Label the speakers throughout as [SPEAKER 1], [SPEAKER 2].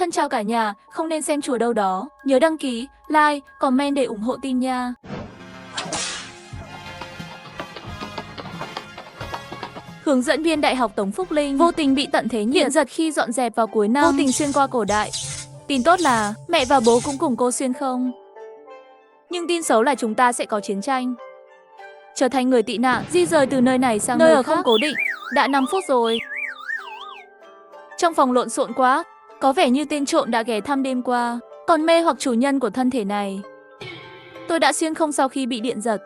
[SPEAKER 1] Thân chào cả nhà, không nên xem chùa đâu đó. Nhớ đăng ký, like, comment để ủng hộ team nha. Hướng dẫn viên đại học Tống Phúc Linh vô tình bị tận thế điện giật khi dọn dẹp vào cuối năm, vô tình xuyên qua cổ đại. Tin tốt là mẹ và bố cũng cùng cô xuyên không. Nhưng tin xấu là chúng ta sẽ có chiến tranh. Trở thành người tị nạn, di rời từ nơi này sang nơi ở không cố định. Đã 5 phút rồi. Trong phòng lộn xộn quá, có vẻ như tên trộm đã ghé thăm đêm qua, còn mê hoặc chủ nhân của thân thể này. Tôi đã xuyên không sau khi bị điện giật.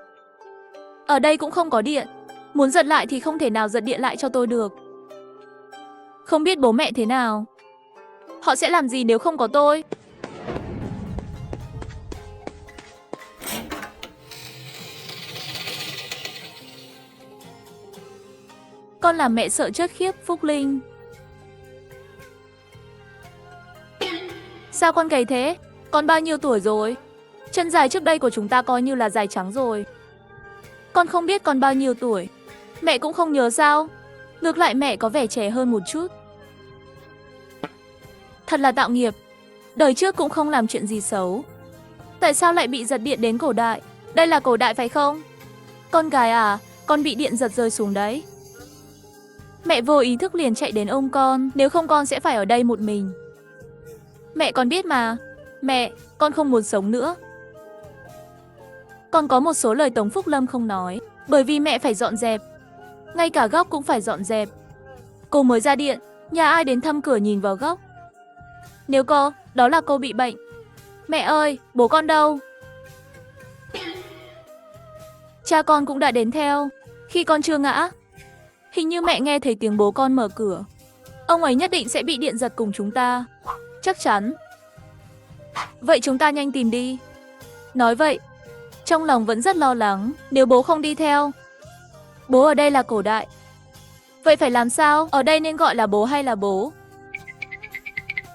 [SPEAKER 1] Ở đây cũng không có điện. Muốn giật lại thì không thể nào giật điện lại cho tôi được. Không biết bố mẹ thế nào. Họ sẽ làm gì nếu không có tôi? Con làm mẹ sợ chết khiếp, Phúc Linh. Sao con gầy thế? Con bao nhiêu tuổi rồi? Chân dài trước đây của chúng ta coi như là dài trắng rồi. Con không biết con bao nhiêu tuổi. Mẹ cũng không nhớ sao? Ngược lại mẹ có vẻ trẻ hơn một chút. Thật là tạo nghiệp. Đời trước cũng không làm chuyện gì xấu. Tại sao lại bị giật điện đến cổ đại? Đây là cổ đại phải không? Con gái à, con bị điện giật rơi xuống đấy. Mẹ vô ý thức liền chạy đến ôm con, nếu không con sẽ phải ở đây một mình. Mẹ con biết mà. Mẹ, con không muốn sống nữa. Con có một số lời Tống Phúc Lâm không nói, bởi vì mẹ phải dọn dẹp. Ngay cả góc cũng phải dọn dẹp. Cô mới ra điện, nhà ai đến thăm cửa nhìn vào góc. Nếu cô, đó là cô bị bệnh. Mẹ ơi, bố con đâu? Cha con cũng đã đến theo, khi con chưa ngã. Hình như mẹ nghe thấy tiếng bố con mở cửa. Ông ấy nhất định sẽ bị điện giật cùng chúng ta. Chắc chắn. Vậy chúng ta nhanh tìm đi. Nói vậy, trong lòng vẫn rất lo lắng, nếu bố không đi theo. Bố ở đây là cổ đại. Vậy phải làm sao? Ở đây nên gọi là bố hay là bố?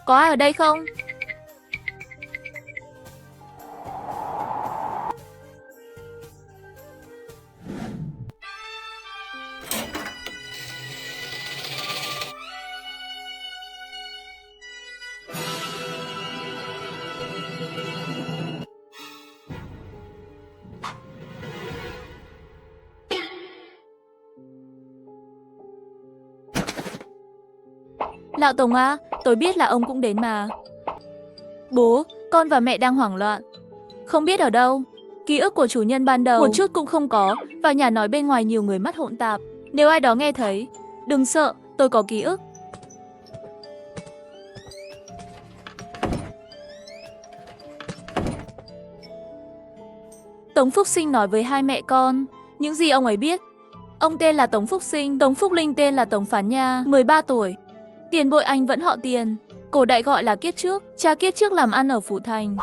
[SPEAKER 1] Có ai ở đây không? Lão Tống á, tôi biết là ông cũng đến mà. Bố, con và mẹ đang hoảng loạn. Không biết ở đâu. Ký ức của chủ nhân ban đầu một chút cũng không có. Và nhà nói bên ngoài nhiều người mắt hỗn tạp. Nếu ai đó nghe thấy, đừng sợ, tôi có ký ức. Tống Phúc Sinh nói với hai mẹ con những gì ông ấy biết. Ông tên là Tống Phúc Sinh, Tống Phúc Linh tên là Tống Phán Nha, 13 tuổi. Tiền bội anh vẫn họ Tiền, cổ đại gọi là Kiết Trước, cha Kiết Trước làm ăn ở Phủ Thành.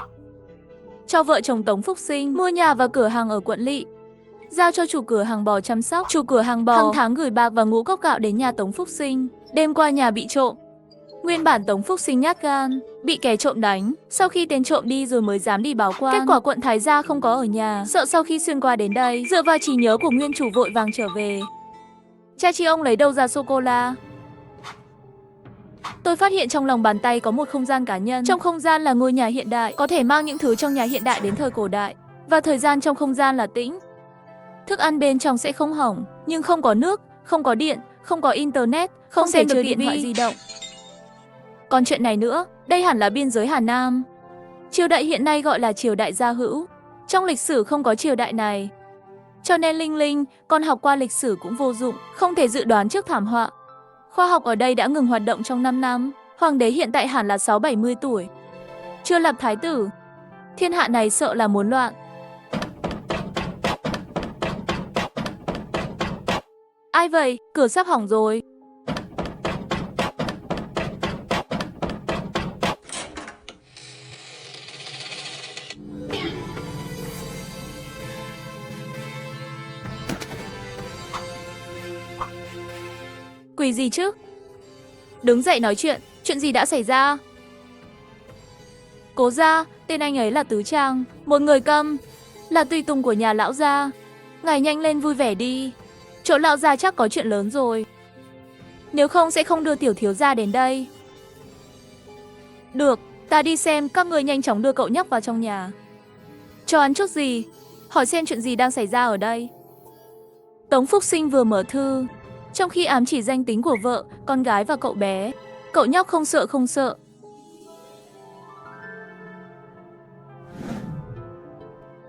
[SPEAKER 1] Cho vợ chồng Tống Phúc Sinh mua nhà và cửa hàng ở quận Lỵ. Giao cho chủ cửa hàng bò chăm sóc, chủ cửa hàng bò hàng tháng gửi bạc và ngũ cốc gạo đến nhà Tống Phúc Sinh. Đêm qua nhà bị trộm. Nguyên bản Tống Phúc Sinh nhát gan, bị kẻ trộm đánh. Sau khi tên trộm đi rồi mới dám đi báo quan. Kết quả quận Thái Gia không có ở nhà, sợ sau khi xuyên qua đến đây, dựa vào trí nhớ của nguyên chủ vội vàng trở về. Cha chị ông lấy đâu ra sô-cô-la? Tôi phát hiện trong lòng bàn tay có một không gian cá nhân. Trong không gian là ngôi nhà hiện đại, có thể mang những thứ trong nhà hiện đại đến thời cổ đại. Và thời gian trong không gian là tĩnh. Thức ăn bên trong sẽ không hỏng, nhưng không có nước, không có điện, không có internet, không thể chơi điện thoại di động. Còn chuyện này nữa, đây hẳn là biên giới Hà Nam. Triều đại hiện nay gọi là triều đại Gia Hữu. Trong lịch sử không có triều đại này. Cho nên Linh Linh, con học qua lịch sử cũng vô dụng, không thể dự đoán trước thảm họa. Khoa học ở đây đã ngừng hoạt động trong 5 năm. Hoàng đế hiện tại hẳn là 60-70 tuổi. Chưa lập thái tử. Thiên hạ này sợ là muốn loạn. Ai vậy? Cửa sắp hỏng rồi. Quỷ gì chứ? Đứng dậy nói chuyện gì đã xảy ra? Cố gia, tên anh ấy là Tứ Trang, một người câm, là tùy tùng của nhà lão gia. Ngài nhanh lên vui vẻ đi, chỗ lão gia chắc có chuyện lớn rồi. Nếu không sẽ không đưa tiểu thiếu gia đến đây. Được, ta đi xem, các người nhanh chóng đưa cậu nhóc vào trong nhà. Cho ăn chút gì? Hỏi xem chuyện gì đang xảy ra ở đây. Tống Phúc Sinh vừa mở thư, trong khi ám chỉ danh tính của vợ, con gái và cậu bé. Cậu nhóc không sợ.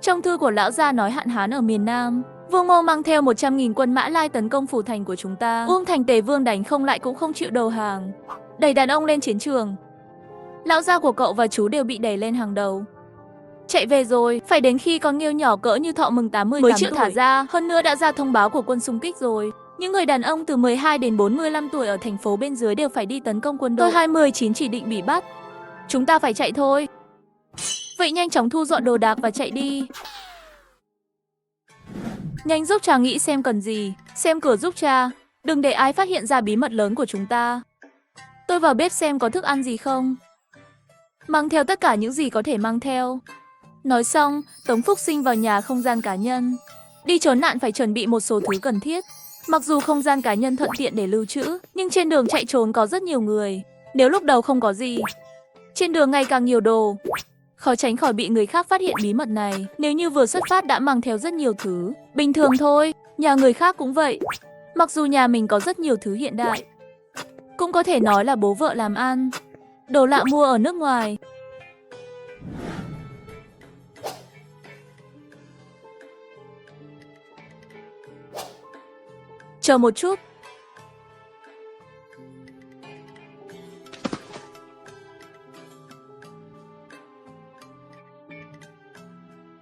[SPEAKER 1] Trong thư của lão gia nói hạn hán ở miền Nam, Vương Mô mang theo 100.000 quân Mã Lai tấn công phủ thành của chúng ta. Thành Tề Vương đánh không lại cũng không chịu đầu hàng, đẩy đàn ông lên chiến trường. Lão gia của cậu và chú đều bị đẩy lên hàng đầu. Chạy về rồi, phải đến khi con nghêu nhỏ cỡ như Thọ mừng 80 mới chịu thả ra. Hơn nữa đã ra thông báo của quân xung kích rồi. Những người đàn ông từ 12 đến 45 tuổi ở thành phố bên dưới đều phải đi tấn công quân đội. Tôi 29 chỉ định bị bắt. Chúng ta phải chạy thôi. Vậy nhanh chóng thu dọn đồ đạc và chạy đi. Nhanh giúp cha nghĩ xem cần gì. Xem cửa giúp cha. Đừng để ai phát hiện ra bí mật lớn của chúng ta. Tôi vào bếp xem có thức ăn gì không. Mang theo tất cả những gì có thể mang theo. Nói xong, Tống Phúc Sinh vào nhà không gian cá nhân. Đi trốn nạn phải chuẩn bị một số thứ cần thiết. Mặc dù không gian cá nhân thuận tiện để lưu trữ, nhưng trên đường chạy trốn có rất nhiều người. Nếu lúc đầu không có gì, trên đường ngày càng nhiều đồ, khó tránh khỏi bị người khác phát hiện bí mật này. Nếu như vừa xuất phát đã mang theo rất nhiều thứ, bình thường thôi, nhà người khác cũng vậy. Mặc dù nhà mình có rất nhiều thứ hiện đại, cũng có thể nói là bố vợ làm ăn, đồ lạ mua ở nước ngoài. Chờ một chút.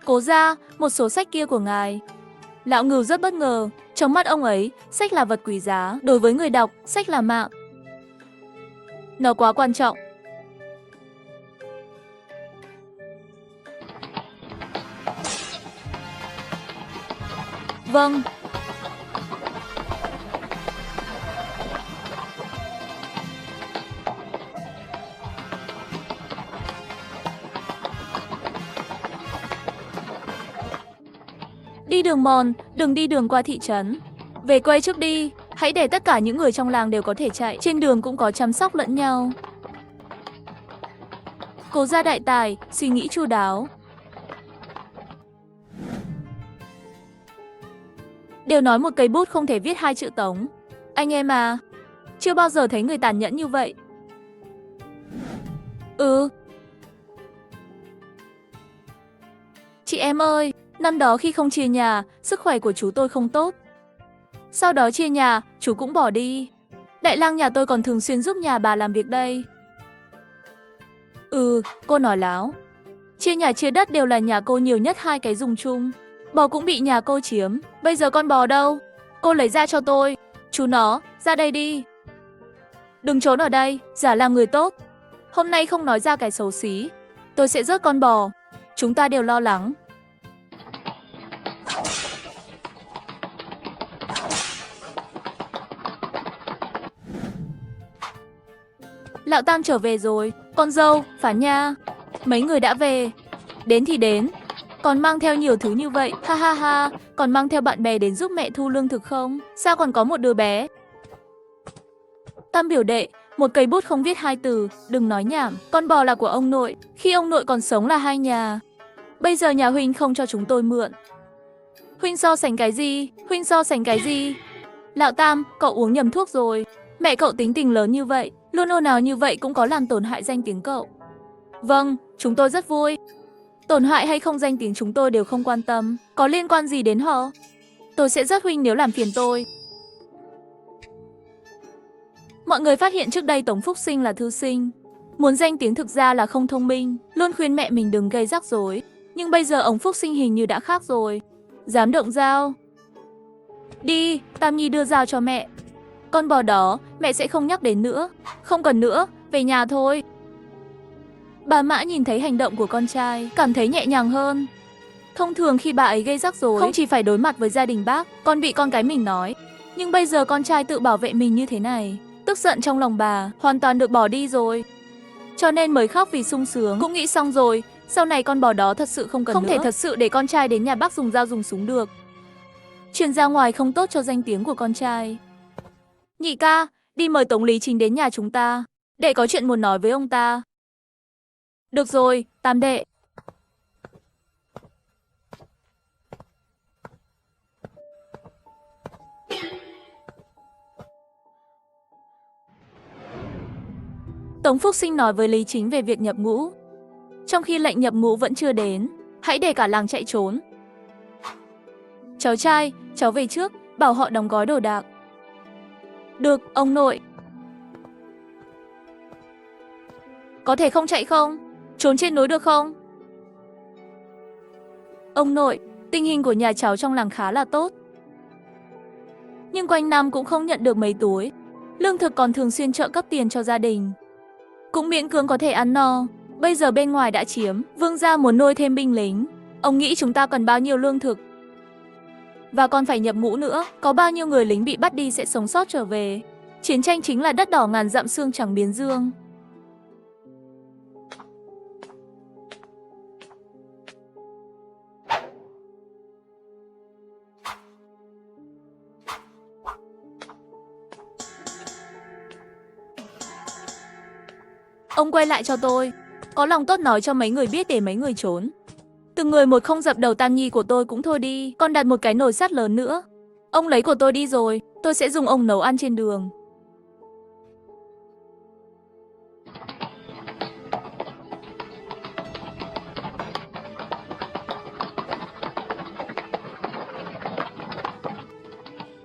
[SPEAKER 1] Cố ra, một số sách kia của ngài. Lão Ngưu rất bất ngờ, trong mắt ông ấy, sách là vật quý giá, đối với người đọc, sách là mạng. Nó quá quan trọng. Vâng. Đi đường mòn, đừng đi đường qua thị trấn. Về quê trước đi, hãy để tất cả những người trong làng đều có thể chạy. Trên đường cũng có chăm sóc lẫn nhau. Cố gia đại tài, suy nghĩ chu đáo. Đều nói một cây bút không thể viết 2 chữ Tống. Anh em à, chưa bao giờ thấy người tàn nhẫn như vậy. Chị em ơi, năm đó khi không chia nhà, sức khỏe của chú tôi không tốt. Sau đó chia nhà, chú cũng bỏ đi. Đại lang nhà tôi còn thường xuyên giúp nhà bà làm việc đây. Cô nói láo. Chia nhà chia đất đều là nhà cô nhiều nhất 2 cái dùng chung. Bò cũng bị nhà cô chiếm. Bây giờ con bò đâu? Cô lấy ra cho tôi. Chú nó, ra đây đi. Đừng trốn ở đây, giả làm người tốt. Hôm nay không nói ra cái xấu xí, tôi sẽ rớt con bò. Chúng ta đều lo lắng. Lão Tam trở về rồi. Con dâu, Phán Nha, mấy người đã về. Đến thì đến. Còn mang theo nhiều thứ như vậy. Ha ha ha. Còn mang theo bạn bè đến giúp mẹ thu lương thực không? Sao còn có một đứa bé? Tam biểu đệ, một cây bút không viết 2 từ. Đừng nói nhảm. Con bò là của ông nội. Khi ông nội còn sống là 2 nhà. Bây giờ nhà huynh không cho chúng tôi mượn. Huynh so sánh cái gì? Huynh so sánh cái gì? Lão Tam, cậu uống nhầm thuốc rồi. Mẹ cậu tính tình lớn như vậy, luôn ồn ào như vậy cũng có làm tổn hại danh tiếng cậu. Vâng, chúng tôi rất vui. Tổn hại hay không danh tiếng chúng tôi đều không quan tâm. Có liên quan gì đến họ? Tôi sẽ rất huynh nếu làm phiền tôi. Mọi người phát hiện trước đây Tống Phúc Sinh là thư sinh. Muốn danh tiếng thực ra là không thông minh, luôn khuyên mẹ mình đừng gây rắc rối. Nhưng bây giờ ông Phúc Sinh hình như đã khác rồi. Dám động dao. Đi, Tam Nhi đưa dao cho mẹ. Con bò đó, mẹ sẽ không nhắc đến nữa. Không cần nữa, về nhà thôi. Bà Mã nhìn thấy hành động của con trai, cảm thấy nhẹ nhàng hơn. Thông thường khi bà ấy gây rắc rối, không chỉ phải đối mặt với gia đình bác, còn bị con cái mình nói. Nhưng bây giờ con trai tự bảo vệ mình như thế này, tức giận trong lòng bà hoàn toàn được bỏ đi rồi. Cho nên mới khóc vì sung sướng. Cũng nghĩ xong rồi, sau này con bò đó thật sự không cần nữa. Không thể thật sự để con trai đến nhà bác dùng dao dùng súng được. Truyền ra ngoài không tốt cho danh tiếng của con trai. Nhị ca, đi mời Tống Lý Chính đến nhà chúng ta, để có chuyện muốn nói với ông ta. Được rồi, Tam đệ. Tống Phúc Sinh nói với Lý Chính về việc nhập ngũ. Trong khi lệnh nhập ngũ vẫn chưa đến, hãy để cả làng chạy trốn. Cháu trai, cháu về trước, bảo họ đóng gói đồ đạc. Được, ông nội. Có thể không chạy không? Trốn trên núi được không? Ông nội, tình hình của nhà cháu trong làng khá là tốt. Nhưng quanh năm cũng không nhận được mấy túi. Lương thực còn thường xuyên trợ cấp tiền cho gia đình. Cũng miễn cưỡng có thể ăn no. Bây giờ bên ngoài đã chiếm, vương gia muốn nuôi thêm binh lính. Ông nghĩ chúng ta cần bao nhiêu lương thực? Và còn phải nhập ngũ nữa, có bao nhiêu người lính bị bắt đi sẽ sống sót trở về. Chiến tranh chính là đất đỏ ngàn dặm xương trắng biến dương. Ông quay lại cho tôi. Có lòng tốt nói cho mấy người biết để mấy người trốn. Từng người một không dập đầu Tam Nhi của tôi cũng thôi đi. Còn đặt một cái nồi sắt lớn nữa. Ông lấy của tôi đi rồi, tôi sẽ dùng ông nấu ăn trên đường.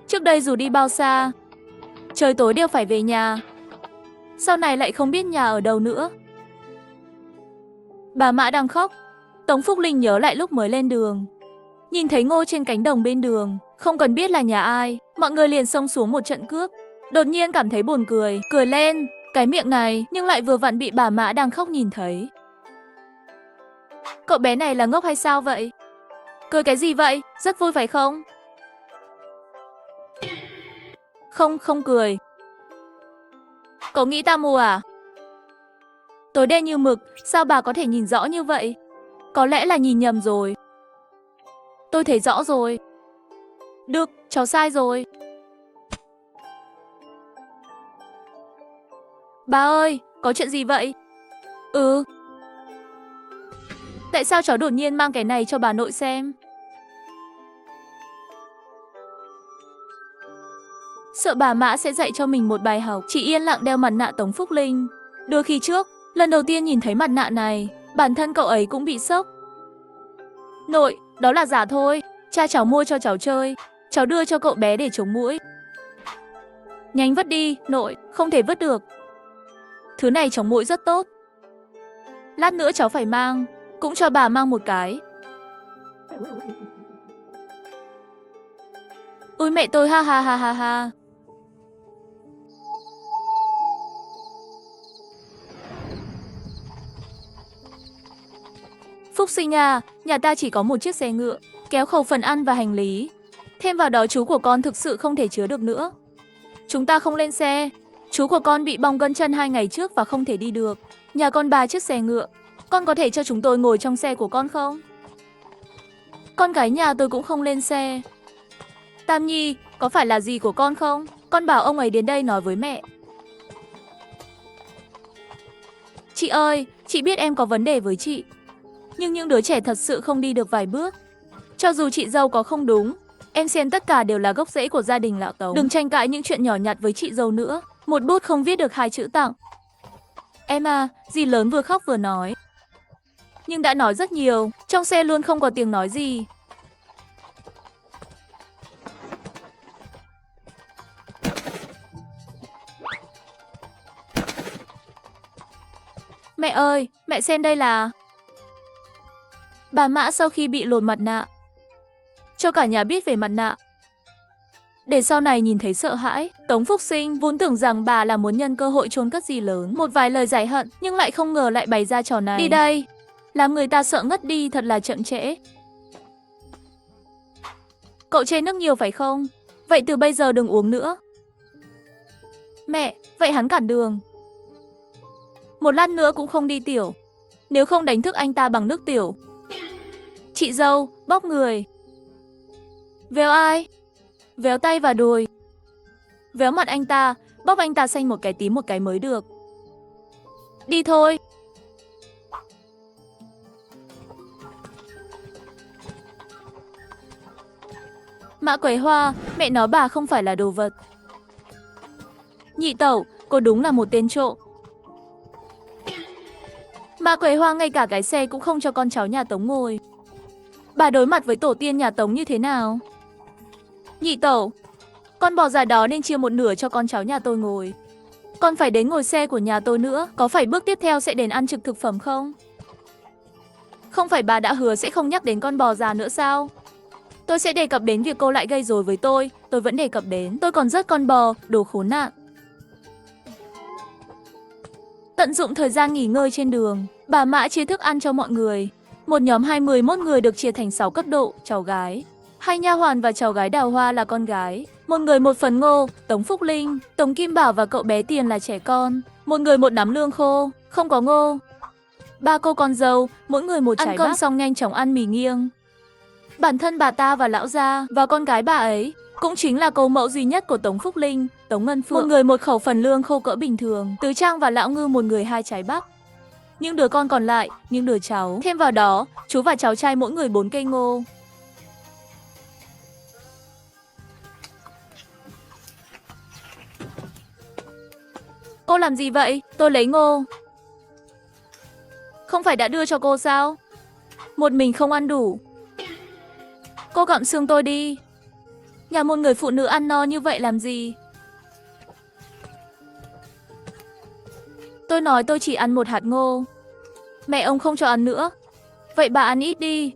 [SPEAKER 1] Trước đây dù đi bao xa, trời tối đều phải về nhà. Sau này lại không biết nhà ở đâu nữa. Bà Mã đang khóc. Tống Phúc Linh nhớ lại lúc mới lên đường. Nhìn thấy Ngô trên cánh đồng bên đường, không cần biết là nhà ai, mọi người liền xông xuống một trận cướp. Đột nhiên cảm thấy buồn cười, cười lên. Cái miệng này nhưng lại vừa vặn bị bà Mã đang khóc nhìn thấy. Cậu bé này là ngốc hay sao vậy? Cười cái gì vậy? Rất vui phải không? Không, không cười. Cậu nghĩ ta mù à? Tối đen như mực, sao bà có thể nhìn rõ như vậy? Có lẽ là nhìn nhầm rồi. Tôi thấy rõ rồi. Được, cháu sai rồi. Bà ơi, có chuyện gì vậy? Tại sao cháu đột nhiên mang cái này cho bà nội xem? Sợ bà Mã sẽ dạy cho mình một bài học. Chị yên lặng đeo mặt nạ Tống Phúc Linh. Đôi khi trước, lần đầu tiên nhìn thấy mặt nạ này, bản thân cậu ấy cũng bị sốc. Nội, đó là giả thôi. Cha cháu mua cho cháu chơi. Cháu đưa cho cậu bé để chống muỗi. Nhanh vứt đi, nội, không thể vứt được. Thứ này chống muỗi rất tốt. Lát nữa cháu phải mang. Cũng cho bà mang một cái. Ôi mẹ tôi, ha ha ha ha ha. Phúc Sinh à, nhà ta chỉ có một chiếc xe ngựa, kéo khẩu phần ăn và hành lý. Thêm vào đó chú của con thực sự không thể chứa được nữa. Chúng ta không lên xe. Chú của con bị bong gân chân 2 ngày trước và không thể đi được. Nhà con 3 chiếc xe ngựa. Con có thể cho chúng tôi ngồi trong xe của con không? Con gái nhà tôi cũng không lên xe. Tam Nhi, có phải là dì của con không? Con bảo ông ấy đến đây nói với mẹ. Chị ơi, chị biết em có vấn đề với chị. Nhưng những đứa trẻ thật sự không đi được vài bước. Cho dù chị dâu có không đúng, em xem tất cả đều là gốc rễ của gia đình lão Tống. Đừng tranh cãi những chuyện nhỏ nhặt với chị dâu nữa. Một bút không viết được 2 chữ tặng. Em à, dì lớn vừa khóc vừa nói. Nhưng đã nói rất nhiều, trong xe luôn không có tiếng nói gì. Mẹ ơi, mẹ xem đây là... Bà Mã sau khi bị lột mặt nạ. Cho cả nhà biết về mặt nạ. Để sau này nhìn thấy sợ hãi. Tống Phúc Sinh vốn tưởng rằng bà là muốn nhân cơ hội chôn cất dì lớn. Một vài lời giải hận, nhưng lại không ngờ lại bày ra trò này. Đi đây, làm người ta sợ ngất đi, thật là chậm trễ. Cậu chê nước nhiều phải không? Vậy từ bây giờ đừng uống nữa. Mẹ, vậy hắn cản đường. Một lát nữa cũng không đi tiểu. Nếu không đánh thức anh ta bằng nước tiểu. Chị dâu, bóp người. Véo ai? Véo tay và đùi. Véo mặt anh ta, bóp anh ta xanh một cái tím một cái mới được. Đi thôi. Mã Quế Hoa, mẹ nó bà không phải là đồ vật. Nhị tẩu, cô đúng là một tên trộm. Mã Quế Hoa ngay cả cái xe cũng không cho con cháu nhà Tống ngồi. Bà đối mặt với tổ tiên nhà Tống như thế nào? Nhị tẩu, con bò già đó nên chia một nửa cho con cháu nhà tôi ngồi. Con phải đến ngồi xe của nhà tôi nữa, có phải bước tiếp theo sẽ đến ăn trực thực phẩm không? Không phải bà đã hứa sẽ không nhắc đến con bò già nữa sao? Tôi sẽ đề cập đến việc cô lại gây rối với tôi vẫn đề cập đến. Tôi còn rớt con bò, đồ khốn nạn. Tận dụng thời gian nghỉ ngơi trên đường, bà Mã chia thức ăn cho mọi người. Một nhóm 21 người được chia thành 6 cấp độ, cháu gái. 2 nha hoàn và cháu gái Đào Hoa là con gái. Một người một phần ngô, Tống Phúc Linh, Tống Kim Bảo và cậu bé Tiền là trẻ con. Một người một nắm lương khô, không có ngô. 3 cô con dâu, mỗi người một trái bắp. Ăn cơm xong nhanh chóng ăn mì nghiêng. Bản thân bà ta và lão gia và con gái bà ấy cũng chính là cô mẫu duy nhất của Tống Phúc Linh, Tống Ngân Phượng. Một người một khẩu phần lương khô cỡ bình thường. Tứ Trang và Lão Ngư một người 2 trái bắp. Những đứa con còn lại, những đứa cháu, thêm vào đó, chú và cháu trai mỗi người 4 cây ngô. Cô làm gì vậy? Tôi lấy ngô. Không phải đã đưa cho cô sao? Một mình không ăn đủ. Cô gặm xương tôi đi. Nhà một người phụ nữ ăn no như vậy làm gì? Tôi nói tôi chỉ ăn 1 hạt ngô. Mẹ ông không cho ăn nữa. Vậy bà ăn ít đi.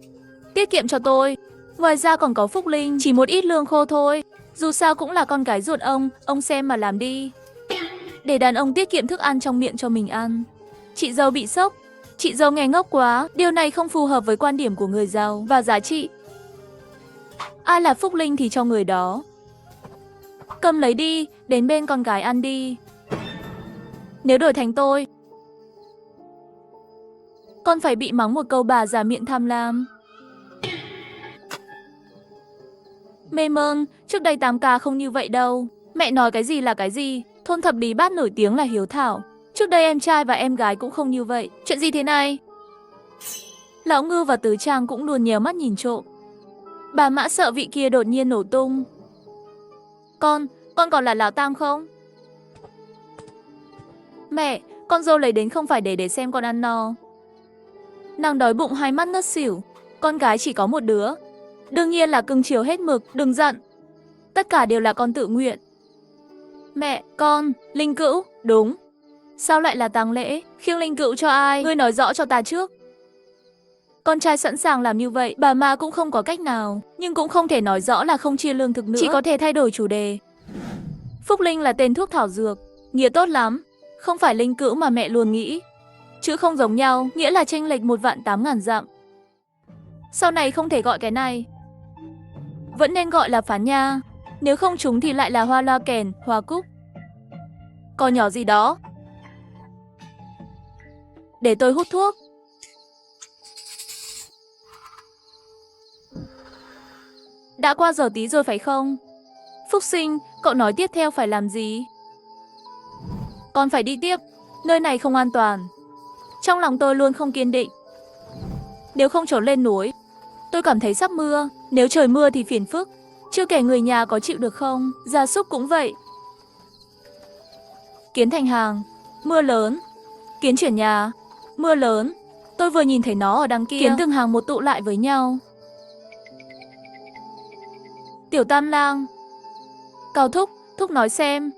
[SPEAKER 1] Tiết kiệm cho tôi. Ngoài ra còn có Phúc Linh, chỉ một ít lương khô thôi. Dù sao cũng là con gái ruột ông xem mà làm đi. Để đàn ông tiết kiệm thức ăn trong miệng cho mình ăn. Chị dâu bị sốc. Chị dâu nghe ngốc quá. Điều này không phù hợp với quan điểm của người giàu và giá trị. Ai là Phúc Linh thì cho người đó. Cầm lấy đi, đến bên con gái ăn đi. Nếu đổi thành tôi, con phải bị mắng một câu bà già miệng tham lam. Mê mơn, trước đây 8K không như vậy đâu. Mẹ nói cái gì là cái gì, thôn Thập Lý Bát nổi tiếng là hiếu thảo. Trước đây em trai và em gái cũng không như vậy. Chuyện gì thế này? Lão Ngư và Tứ Trang cũng luôn nhéo mắt nhìn trộm. Bà Mã sợ vị kia đột nhiên nổ tung. Con còn là Lão Tam không? Mẹ, con dâu lấy đến không phải để xem con ăn no. Nàng đói bụng 2 mắt ngất xỉu. Con gái chỉ có một đứa. Đương nhiên là cưng chiều hết mực, đừng giận. Tất cả đều là con tự nguyện. Mẹ, con, linh cữu, đúng. Sao lại là tang lễ? Khiêng linh cữu cho ai? Ngươi nói rõ cho ta trước. Con trai sẵn sàng làm như vậy, bà Mã cũng không có cách nào. Nhưng cũng không thể nói rõ là không chia lương thực nữa. Chỉ có thể thay đổi chủ đề. Phúc Linh là tên thuốc thảo dược, nghĩa tốt lắm. Không phải linh cữu mà mẹ luôn nghĩ. Chữ không giống nhau, nghĩa là chênh lệch 1.800.000 dặm. Sau này không thể gọi cái này. Vẫn nên gọi là phán nha. Nếu không trúng thì lại là hoa loa kèn, hoa cúc. Cò nhỏ gì đó. Để tôi hút thuốc. Đã qua giờ tí rồi phải không? Phúc Sinh, cậu nói tiếp theo phải làm gì? Con phải đi tiếp. Nơi này không an toàn. Trong lòng tôi luôn không kiên định. Nếu không trốn lên núi, tôi cảm thấy sắp mưa. Nếu trời mưa thì phiền phức. Chưa kể người nhà có chịu được không? Gia súc cũng vậy. Kiến thành hàng. Mưa lớn. Kiến chuyển nhà. Mưa lớn. Tôi vừa nhìn thấy nó ở đằng kia. Kiến từng hàng một tụ lại với nhau. Tiểu Tam Lang. Cao Thúc, Thúc nói xem.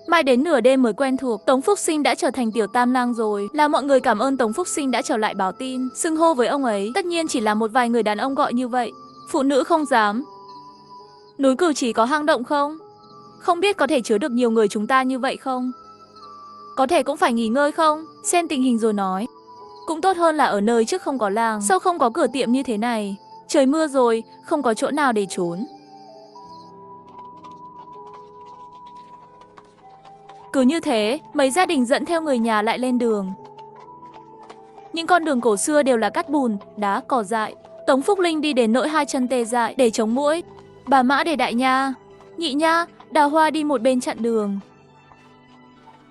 [SPEAKER 1] Mai đến nửa đêm mới quen thuộc, Tống Phúc Sinh đã trở thành Tiểu Tam Lang rồi. Là mọi người cảm ơn Tống Phúc Sinh đã trở lại báo tin. Xưng hô với ông ấy, tất nhiên chỉ là một vài người đàn ông gọi như vậy. Phụ nữ không dám. Núi Cửu Chỉ có hang động không? Không biết có thể chứa được nhiều người chúng ta như vậy không? Có thể cũng phải nghỉ ngơi không? Xem tình hình rồi nói. Cũng tốt hơn là ở nơi trước không có làng, sau không có cửa tiệm như thế này. Trời mưa rồi, không có chỗ nào để trốn. Cứ như thế, mấy gia đình dẫn theo người nhà lại lên đường. Những con đường cổ xưa đều là cát bùn, đá, cỏ dại. Tống Phúc Linh đi đến nỗi 2 chân tê dại để chống muỗi. Bà Mã để Đại Nha, Nhị Nha, Đào Hoa đi một bên chặn đường.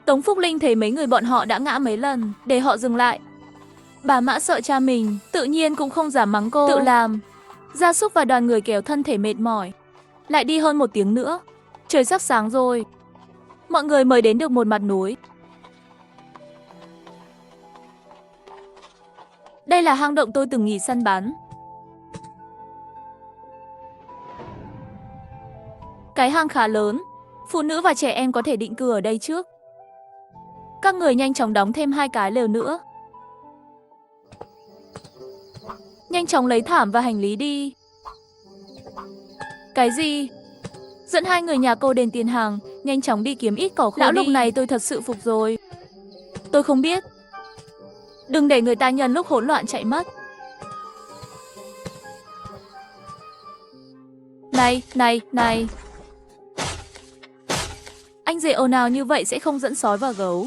[SPEAKER 1] Tống Phúc Linh thấy mấy người bọn họ đã ngã mấy lần, để họ dừng lại. Bà Mã sợ cha mình, tự nhiên cũng không dám mắng cô. Tự làm. Gia súc và đoàn người kéo thân thể mệt mỏi. Lại đi hơn 1 tiếng nữa. Trời sắp sáng rồi. Mọi người mới đến được một mặt núi. Đây là hang động tôi từng nghỉ săn bắn. Cái hang khá lớn. Phụ nữ và trẻ em có thể định cư ở đây trước. Các người nhanh chóng đóng thêm 2 cái lều nữa. Nhanh chóng lấy thảm và hành lý đi. Cái gì? Dẫn 2 người nhà cô đến tiền hàng, nhanh chóng đi kiếm ít cỏ khô đi. Lão lúc này tôi thật sự phục rồi. Tôi không biết. Đừng để người ta nhân lúc hỗn loạn chạy mất. Này. Anh rể ồn ào như vậy sẽ không dẫn sói và gấu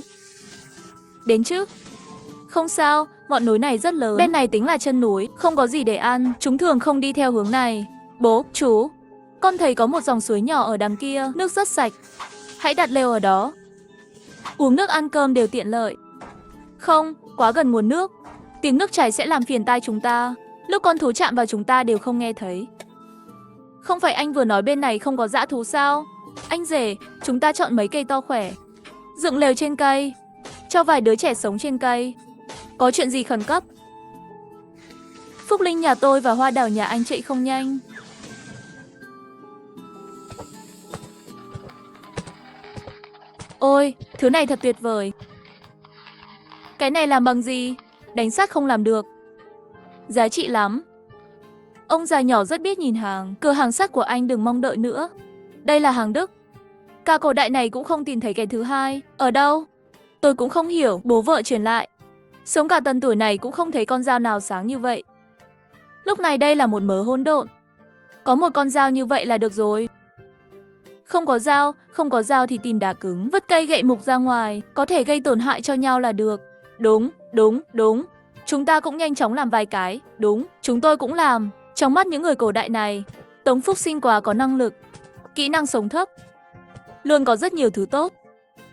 [SPEAKER 1] đến chứ? Không sao, ngọn núi này rất lớn. Bên này tính là chân núi, không có gì để ăn. Chúng thường không đi theo hướng này. Bố, chú, con thấy có một dòng suối nhỏ ở đằng kia, nước rất sạch. Hãy đặt lều ở đó. Uống nước ăn cơm đều tiện lợi. Không, quá gần nguồn nước. Tiếng nước chảy sẽ làm phiền tai chúng ta. Lúc con thú chạm vào chúng ta đều không nghe thấy. Không phải anh vừa nói bên này không có dã thú sao? Anh rể, chúng ta chọn mấy cây to khỏe. Dựng lều trên cây. Cho vài đứa trẻ sống trên cây. Có chuyện gì khẩn cấp? Phúc Linh nhà tôi và Hoa Đào nhà anh chạy không nhanh. Ôi, thứ này thật tuyệt vời. Cái này làm bằng gì? Đánh sắt không làm được. Giá trị lắm. Ông già nhỏ rất biết nhìn hàng. Cửa hàng sắt của anh đừng mong đợi nữa. Đây là hàng Đức. Cả cổ đại này cũng không tìm thấy cái thứ hai. Ở đâu? Tôi cũng không hiểu. Bố vợ truyền lại. Sống cả tần tuổi này cũng không thấy con dao nào sáng như vậy. Lúc này đây là một mớ hỗn độn. Có một con dao như vậy là được rồi. Không có dao thì tìm đá cứng, vứt cây gậy mục ra ngoài, có thể gây tổn hại cho nhau là được. Đúng. Chúng ta cũng nhanh chóng làm vài cái. Đúng, chúng tôi cũng làm. Trong mắt những người cổ đại này, Tống Phúc Sinh quá có năng lực, kỹ năng sống thấp, luôn có rất nhiều thứ tốt.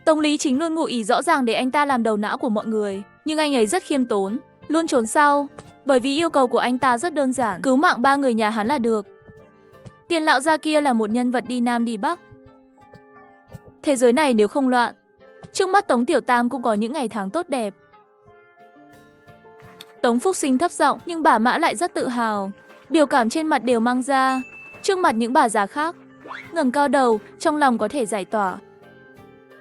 [SPEAKER 1] Tống Lý Chính luôn ngụ ý rõ ràng để anh ta làm đầu não của mọi người, nhưng anh ấy rất khiêm tốn, luôn trốn sau, bởi vì yêu cầu của anh ta rất đơn giản, cứu mạng 3 người nhà hắn là được. Tiền lão gia kia là một nhân vật đi Nam đi Bắc. Thế giới này nếu không loạn, trước mắt Tống Tiểu Tam cũng có những ngày tháng tốt đẹp. Tống Phúc Sinh thấp giọng nhưng bà Mã lại rất tự hào, biểu cảm trên mặt đều mang ra, trước mặt những bà già khác, ngẩng cao đầu, trong lòng có thể giải tỏa.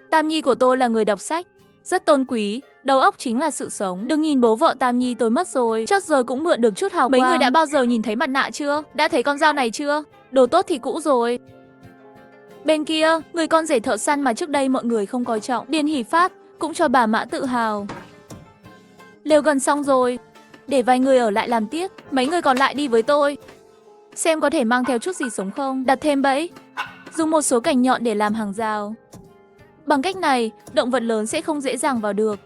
[SPEAKER 1] Tam Nhi của tôi là người đọc sách, rất tôn quý, đầu óc chính là sự sống. Đừng nhìn bố vợ Tam Nhi tôi mất rồi, chắc giờ cũng mượn được chút hào quang. Mấy người đã bao giờ nhìn thấy mặt nạ chưa? Đã thấy con dao này chưa? Đồ tốt thì cũ rồi. Bên kia, người con rể thợ săn mà trước đây mọi người không coi trọng, Điền Hỷ Phát, cũng cho bà Mã tự hào. Lều gần xong rồi, để vài người ở lại làm tiếp, mấy người còn lại đi với tôi. Xem có thể mang theo chút gì sống không, đặt thêm bẫy, dùng một số cành nhọn để làm hàng rào. Bằng cách này, động vật lớn sẽ không dễ dàng vào được.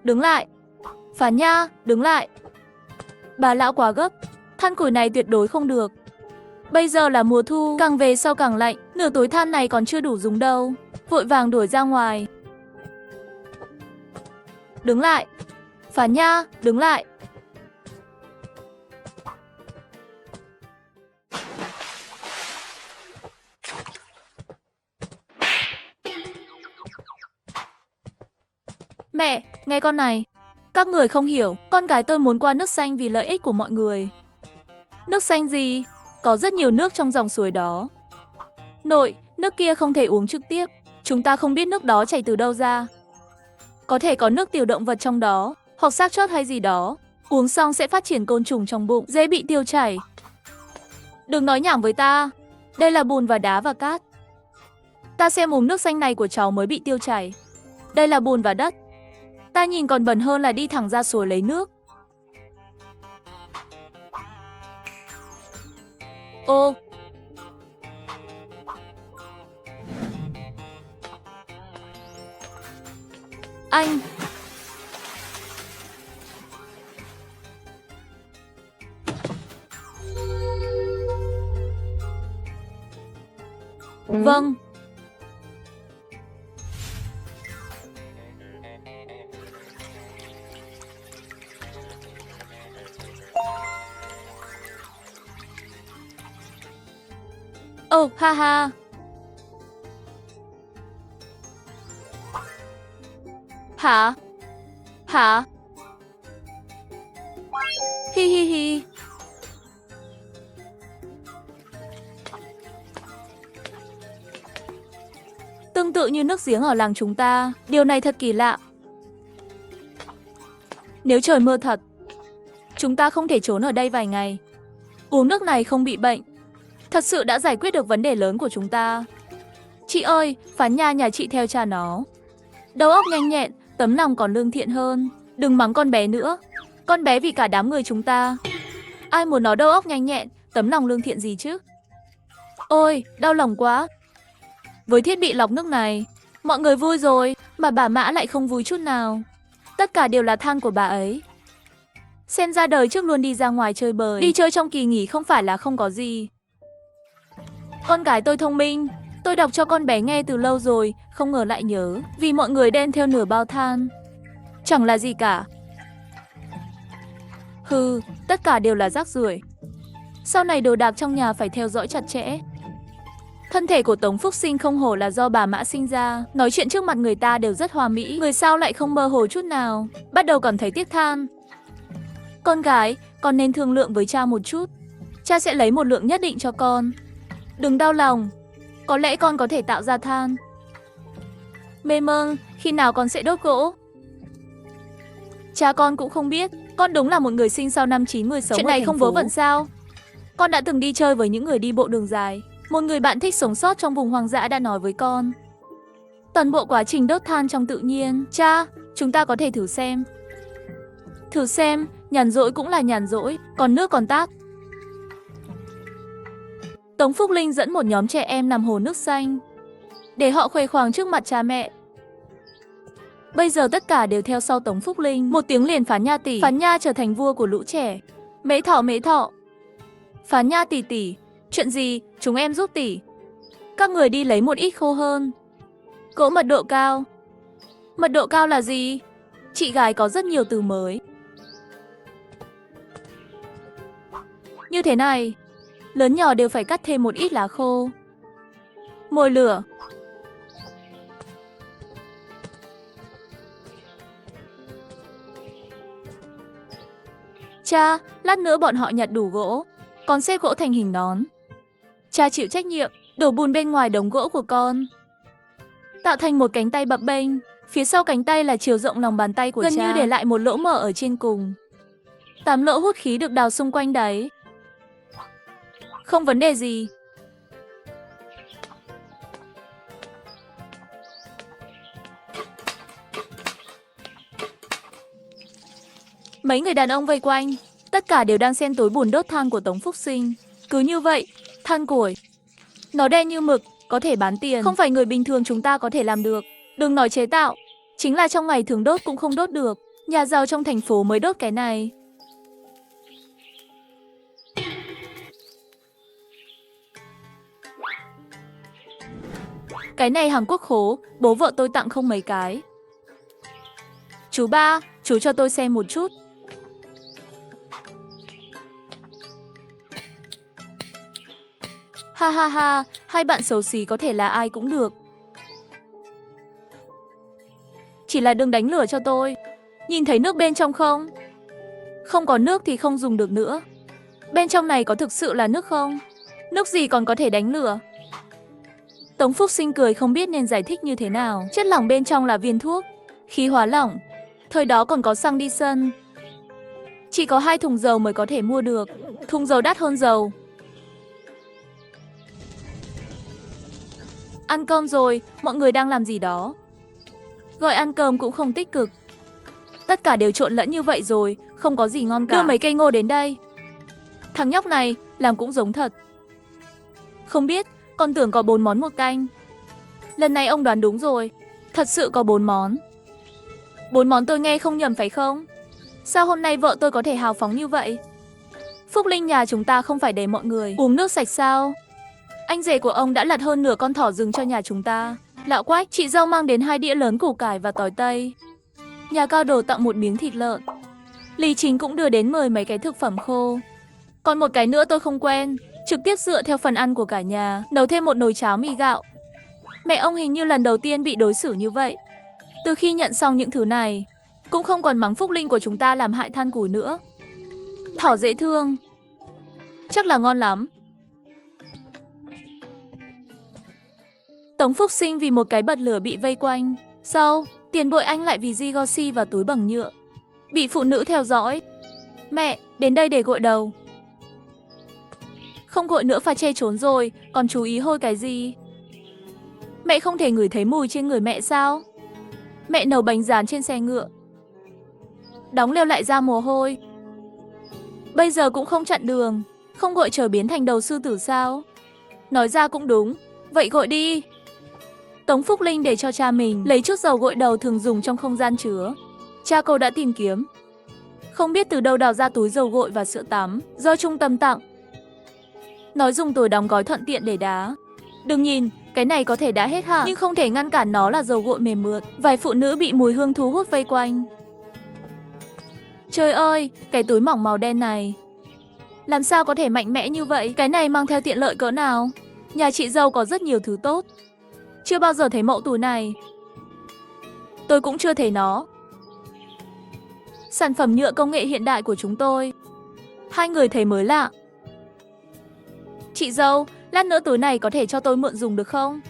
[SPEAKER 1] Đứng lại. Phán Nha, đứng lại. Bà lão quá gấp, than củi này tuyệt đối không được. Bây giờ là mùa thu, càng về sau càng lạnh, nửa túi than này còn chưa đủ dùng đâu. Vội vàng đuổi ra ngoài. Đứng lại. Phán Nha, đứng lại. Mẹ, nghe con này. Các người không hiểu, con gái tôi muốn qua nước xanh vì lợi ích của mọi người. Nước xanh gì? Có rất nhiều nước trong dòng suối đó. Nội, nước kia không thể uống trực tiếp. Chúng ta không biết nước đó chảy từ đâu ra. Có thể có nước tiểu động vật trong đó, hoặc xác chết hay gì đó. Uống xong sẽ phát triển côn trùng trong bụng, dễ bị tiêu chảy. Đừng nói nhảm với ta. Đây là bùn và đá và cát. Ta xem uống nước xanh này của cháu mới bị tiêu chảy. Đây là bùn và đất. Ta nhìn còn bẩn hơn là đi thẳng ra suối lấy nước. Ô. Anh. Vâng. Ồ, ha ha. Hả? Hả? Hi hi hi. Tương tự như nước giếng ở làng chúng ta, điều này thật kỳ lạ. Nếu trời mưa thật, chúng ta không thể trốn ở đây vài ngày. Uống nước này không bị bệnh, thật sự đã giải quyết được vấn đề lớn của chúng ta. Chị ơi, Phán Nha nhà chị theo cha nó. Đầu óc nhanh nhẹn, tấm lòng còn lương thiện hơn. Đừng mắng con bé nữa. Con bé vì cả đám người chúng ta. Ai muốn nó đầu óc nhanh nhẹn, tấm lòng lương thiện gì chứ? Ôi, đau lòng quá. Với thiết bị lọc nước này, mọi người vui rồi, mà bà Mã lại không vui chút nào. Tất cả đều là than của bà ấy. Sen ra đời trước luôn đi ra ngoài chơi bời. Đi chơi trong kỳ nghỉ không phải là không có gì. Con gái tôi thông minh. Tôi đọc cho con bé nghe từ lâu rồi, không ngờ lại nhớ. Vì mọi người đen theo nửa bao than. Chẳng là gì cả. Hừ, tất cả đều là rác rưởi. Sau này đồ đạc trong nhà phải theo dõi chặt chẽ. Thân thể của Tống Phúc Sinh không hổ là do bà Mã sinh ra. Nói chuyện trước mặt người ta đều rất hoa mỹ. Người sao lại không mơ hồ chút nào. Bắt đầu cảm thấy tiếc than. Con gái, con nên thương lượng với cha một chút. Cha sẽ lấy một lượng nhất định cho con. Đừng đau lòng. Có lẽ con có thể tạo ra than. Mê mơ, khi nào con sẽ đốt gỗ? Cha con cũng không biết. Con đúng là một người sinh sau năm 9-10 sống. Chuyện này không vớ vẩn sao? Con đã từng đi chơi với những người đi bộ đường dài. Một người bạn thích sống sót trong vùng hoang dã đã nói với con. Toàn bộ quá trình đốt than trong tự nhiên. Cha, chúng ta có thể thử xem. Thử xem, nhàn rỗi cũng là nhàn rỗi, còn nước còn tát. Tống Phúc Linh dẫn một nhóm trẻ em nằm hồ nước xanh để họ khuây khoang trước mặt cha mẹ. Bây giờ tất cả đều theo sau Tống Phúc Linh. Một tiếng liền Phán Nha tỷ. Phán Nha trở thành vua của lũ trẻ. Mễ thọ mễ thọ. Phán Nha tỷ tỷ. Chuyện gì? Chúng em giúp tỷ. Các người đi lấy một ít khô hơn. Gỗ mật độ cao. Mật độ cao là gì? Chị gái có rất nhiều từ mới. Như thế này. Lớn nhỏ đều phải cắt thêm một ít lá khô. Mồi lửa. Cha, lát nữa bọn họ nhặt đủ gỗ. Con xếp gỗ thành hình nón. Cha chịu trách nhiệm, đổ bùn bên ngoài đống gỗ của con. Tạo thành một cánh tay bập bênh. Phía sau cánh tay là chiều rộng lòng bàn tay của gần cha. Gần như để lại một lỗ mở ở trên cùng. 8 lỗ hút khí được đào xung quanh đấy. Không vấn đề gì. Mấy người đàn ông vây quanh, tất cả đều đang xen túi bùn đốt than của Tống Phúc Sinh. Cứ như vậy, than củi. Nó đen như mực, có thể bán tiền. Không phải người bình thường chúng ta có thể làm được. Đừng nói chế tạo, chính là trong ngày thường đốt cũng không đốt được. Nhà giàu trong thành phố mới đốt cái này. Cái này hàng quốc khố, bố vợ tôi tặng không mấy cái. Chú ba, chú cho tôi xem một chút. Ha ha ha, hai bạn xấu xí có thể là ai cũng được. Chỉ là đừng đánh lửa cho tôi. Nhìn thấy nước bên trong không? Không có nước thì không dùng được nữa. Bên trong này có thực sự là nước không? Nước gì còn có thể đánh lửa? Tống Phúc Sinh cười không biết nên giải thích như thế nào. Chất lỏng bên trong là viên thuốc, khí hóa lỏng. Thời đó còn có xăng đi sân. Chỉ có 2 thùng dầu mới có thể mua được. Thùng dầu đắt hơn dầu. Ăn cơm rồi, mọi người đang làm gì đó? Gọi ăn cơm cũng không tích cực. Tất cả đều trộn lẫn như vậy rồi, không có gì ngon cả. Đưa mấy cây ngô đến đây. Thằng nhóc này, làm cũng giống thật. Không biết, con tưởng có 4 món một canh. Lần này ông đoán đúng rồi. Thật sự có 4 món. 4 món tôi nghe không nhầm phải không? Sao hôm nay vợ tôi có thể hào phóng như vậy? Phúc Linh nhà chúng ta không phải để mọi người uống nước sạch sao? Anh rể của ông đã lặt hơn nửa con thỏ rừng cho nhà chúng ta. Lão Quách, chị dâu mang đến 2 đĩa lớn củ cải và tỏi tây. Nhà Cao Đồ tặng một miếng thịt lợn. Lý Chính cũng đưa đến 10 mấy cái thực phẩm khô. Còn một cái nữa tôi không quen, trực tiếp dựa theo phần ăn của cả nhà, nấu thêm một nồi cháo mì gạo. Mẹ ông hình như lần đầu tiên bị đối xử như vậy. Từ khi nhận xong những thứ này, cũng không còn mắng Phúc Linh của chúng ta làm hại than củi nữa. Thỏ dễ thương, chắc là ngon lắm. Tống Phúc Sinh vì một cái bật lửa bị vây quanh. Sau, Tiền Bội Anh lại vì Gigoshi và túi bằng nhựa. Bị phụ nữ theo dõi. Mẹ, đến đây để gội đầu. Không gội nữa phải che trốn rồi, còn chú ý hôi cái gì? Mẹ không thể ngửi thấy mùi trên người mẹ sao? Mẹ nấu bánh rán trên xe ngựa. Đóng lều lại ra mồ hôi. Bây giờ cũng không chặn đường. Không gội trở biến thành đầu sư tử sao? Nói ra cũng đúng. Vậy gội đi. Tống Phúc Linh để cho cha mình lấy chút dầu gội đầu thường dùng trong không gian chứa. Cha cô đã tìm kiếm. Không biết từ đâu đào ra túi dầu gội và sữa tắm do trung tâm tặng. Nói dùng túi đóng gói thuận tiện để đá. Đừng nhìn, cái này có thể đã hết hạn, nhưng không thể ngăn cản nó là dầu gội mềm mượt. Vài phụ nữ bị mùi hương thu hút vây quanh. Trời ơi, cái túi mỏng màu đen này. Làm sao có thể mạnh mẽ như vậy? Cái này mang theo tiện lợi cỡ nào? Nhà chị dâu có rất nhiều thứ tốt. Chưa bao giờ thấy mẫu túi này. Tôi cũng chưa thấy nó. Sản phẩm nhựa công nghệ hiện đại của chúng tôi. Hai người thấy mới lạ. Chị dâu, lát nữa túi này có thể cho tôi mượn dùng được không?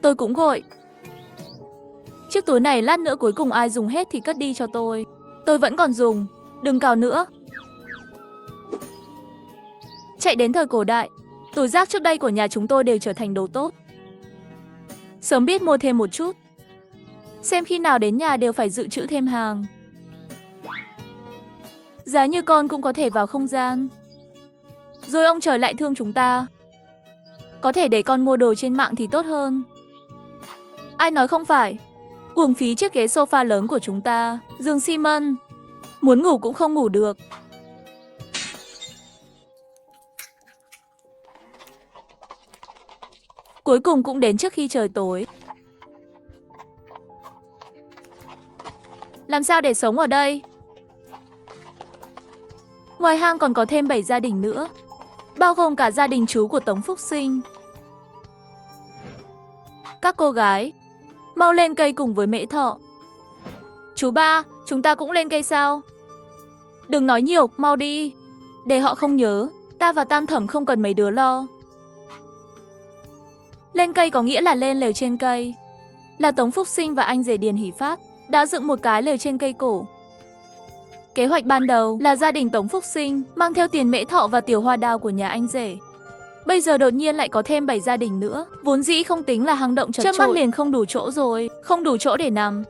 [SPEAKER 1] Tôi cũng gội. Chiếc túi này lát nữa cuối cùng ai dùng hết thì cất đi cho tôi. Tôi vẫn còn dùng. Đừng cào nữa. Chạy đến thời cổ đại, túi rác trước đây của nhà chúng tôi đều trở thành đồ tốt. Sớm biết mua thêm một chút. Xem khi nào đến nhà đều phải dự trữ thêm hàng. Giá như con cũng có thể vào không gian. Rồi ông trời lại thương chúng ta. Có thể để con mua đồ trên mạng thì tốt hơn. Ai nói không phải. Uổng phí chiếc ghế sofa lớn của chúng ta. Giường xi măng. Muốn ngủ cũng không ngủ được. Cuối cùng cũng đến trước khi trời tối. Làm sao để sống ở đây? Ngoài hang còn có thêm 7 gia đình nữa, bao gồm cả gia đình chú của Tống Phúc Sinh. Các cô gái, mau lên cây cùng với Mễ Thọ. Chú ba, chúng ta cũng lên cây sao? Đừng nói nhiều, mau đi. Để họ không nhớ, ta và Tam Thẩm không cần mấy đứa lo. Lên cây có nghĩa là lên lều trên cây. Là Tống Phúc Sinh và anh rể Điền Hỷ Phát đã dựng một cái lều trên cây cổ. Kế hoạch ban đầu là gia đình Tống Phúc Sinh mang theo tiền Mễ Thọ và tiểu hoa đào của nhà anh rể. Bây giờ đột nhiên lại có thêm 7 gia đình nữa. Vốn dĩ không tính là hang động chật chội, chớp mắt liền không đủ chỗ rồi, không đủ chỗ để nằm.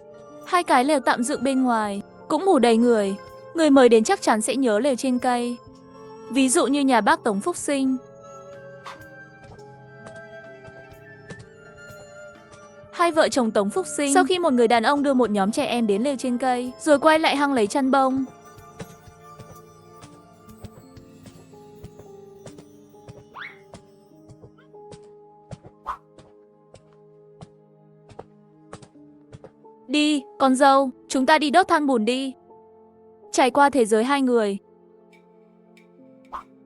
[SPEAKER 1] Hai cái lều tạm dựng bên ngoài cũng ngủ đầy người. Người mới đến chắc chắn sẽ nhớ lều trên cây. Ví dụ như nhà bác Tống Phúc Sinh. Hai vợ chồng Tống Phúc Sinh sau khi một người đàn ông đưa một nhóm trẻ em đến lều trên cây, rồi quay lại hang lấy chăn bông. Đi, con dâu, chúng ta đi đốt than bùn đi. Trải qua thế giới hai người.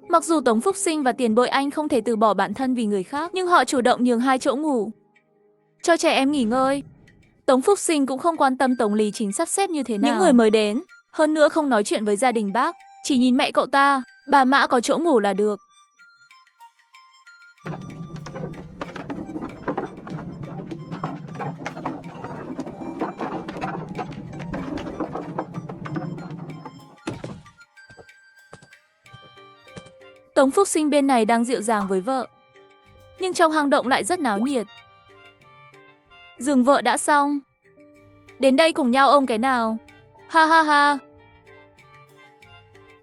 [SPEAKER 1] Mặc dù Tống Phúc Sinh và Tiền Bội Anh không thể từ bỏ bản thân vì người khác, nhưng họ chủ động nhường 2 chỗ ngủ cho trẻ em nghỉ ngơi. Tống Phúc Sinh cũng không quan tâm Tống Lý Chính sắp xếp như thế nào. Những người mới đến, hơn nữa không nói chuyện với gia đình bác, chỉ nhìn mẹ cậu ta, bà Mã có chỗ ngủ là được. Tống Phúc Sinh bên này đang dịu dàng với vợ, nhưng trong hang động lại rất náo nhiệt. Giường vợ đã xong. Đến đây cùng nhau ôm cái nào. Ha ha ha.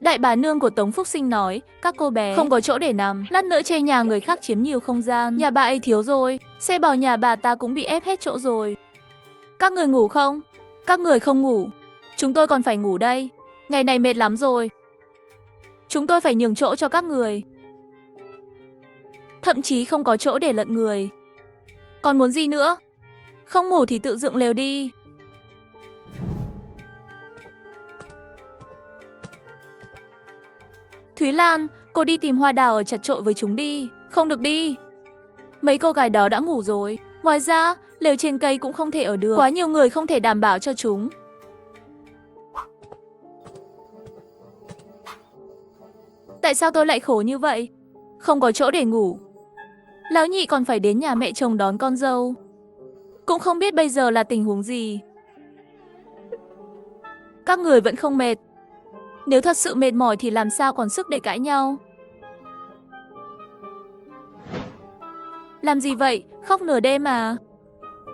[SPEAKER 1] Đại bà nương của Tống Phúc Sinh nói, các cô bé không có chỗ để nằm, lát nữa chê nhà người khác chiếm nhiều không gian. Nhà bà ấy thiếu rồi, xe bảo nhà bà ta cũng bị ép hết chỗ rồi. Các người ngủ không? Các người không ngủ. Chúng tôi còn phải ngủ đây. Ngày này mệt lắm rồi. Chúng tôi phải nhường chỗ cho các người. thậm chí không có chỗ để lận người. Còn muốn gì nữa? Không ngủ thì tự dựng lều đi. Thúy Lan, cô đi tìm hoa đào ở chật chội với chúng đi. Không được đi. Mấy cô gái đó đã ngủ rồi. Ngoài ra, lều trên cây cũng không thể ở được. Quá nhiều người không thể đảm bảo cho chúng. Tại sao tôi lại khổ như vậy? Không có chỗ để ngủ. Lão nhị còn phải đến nhà mẹ chồng đón con dâu. Cũng không biết bây giờ là tình huống gì. Các người vẫn không mệt. Nếu thật sự mệt mỏi thì làm sao còn sức để cãi nhau. Làm gì vậy? Khóc nửa đêm à?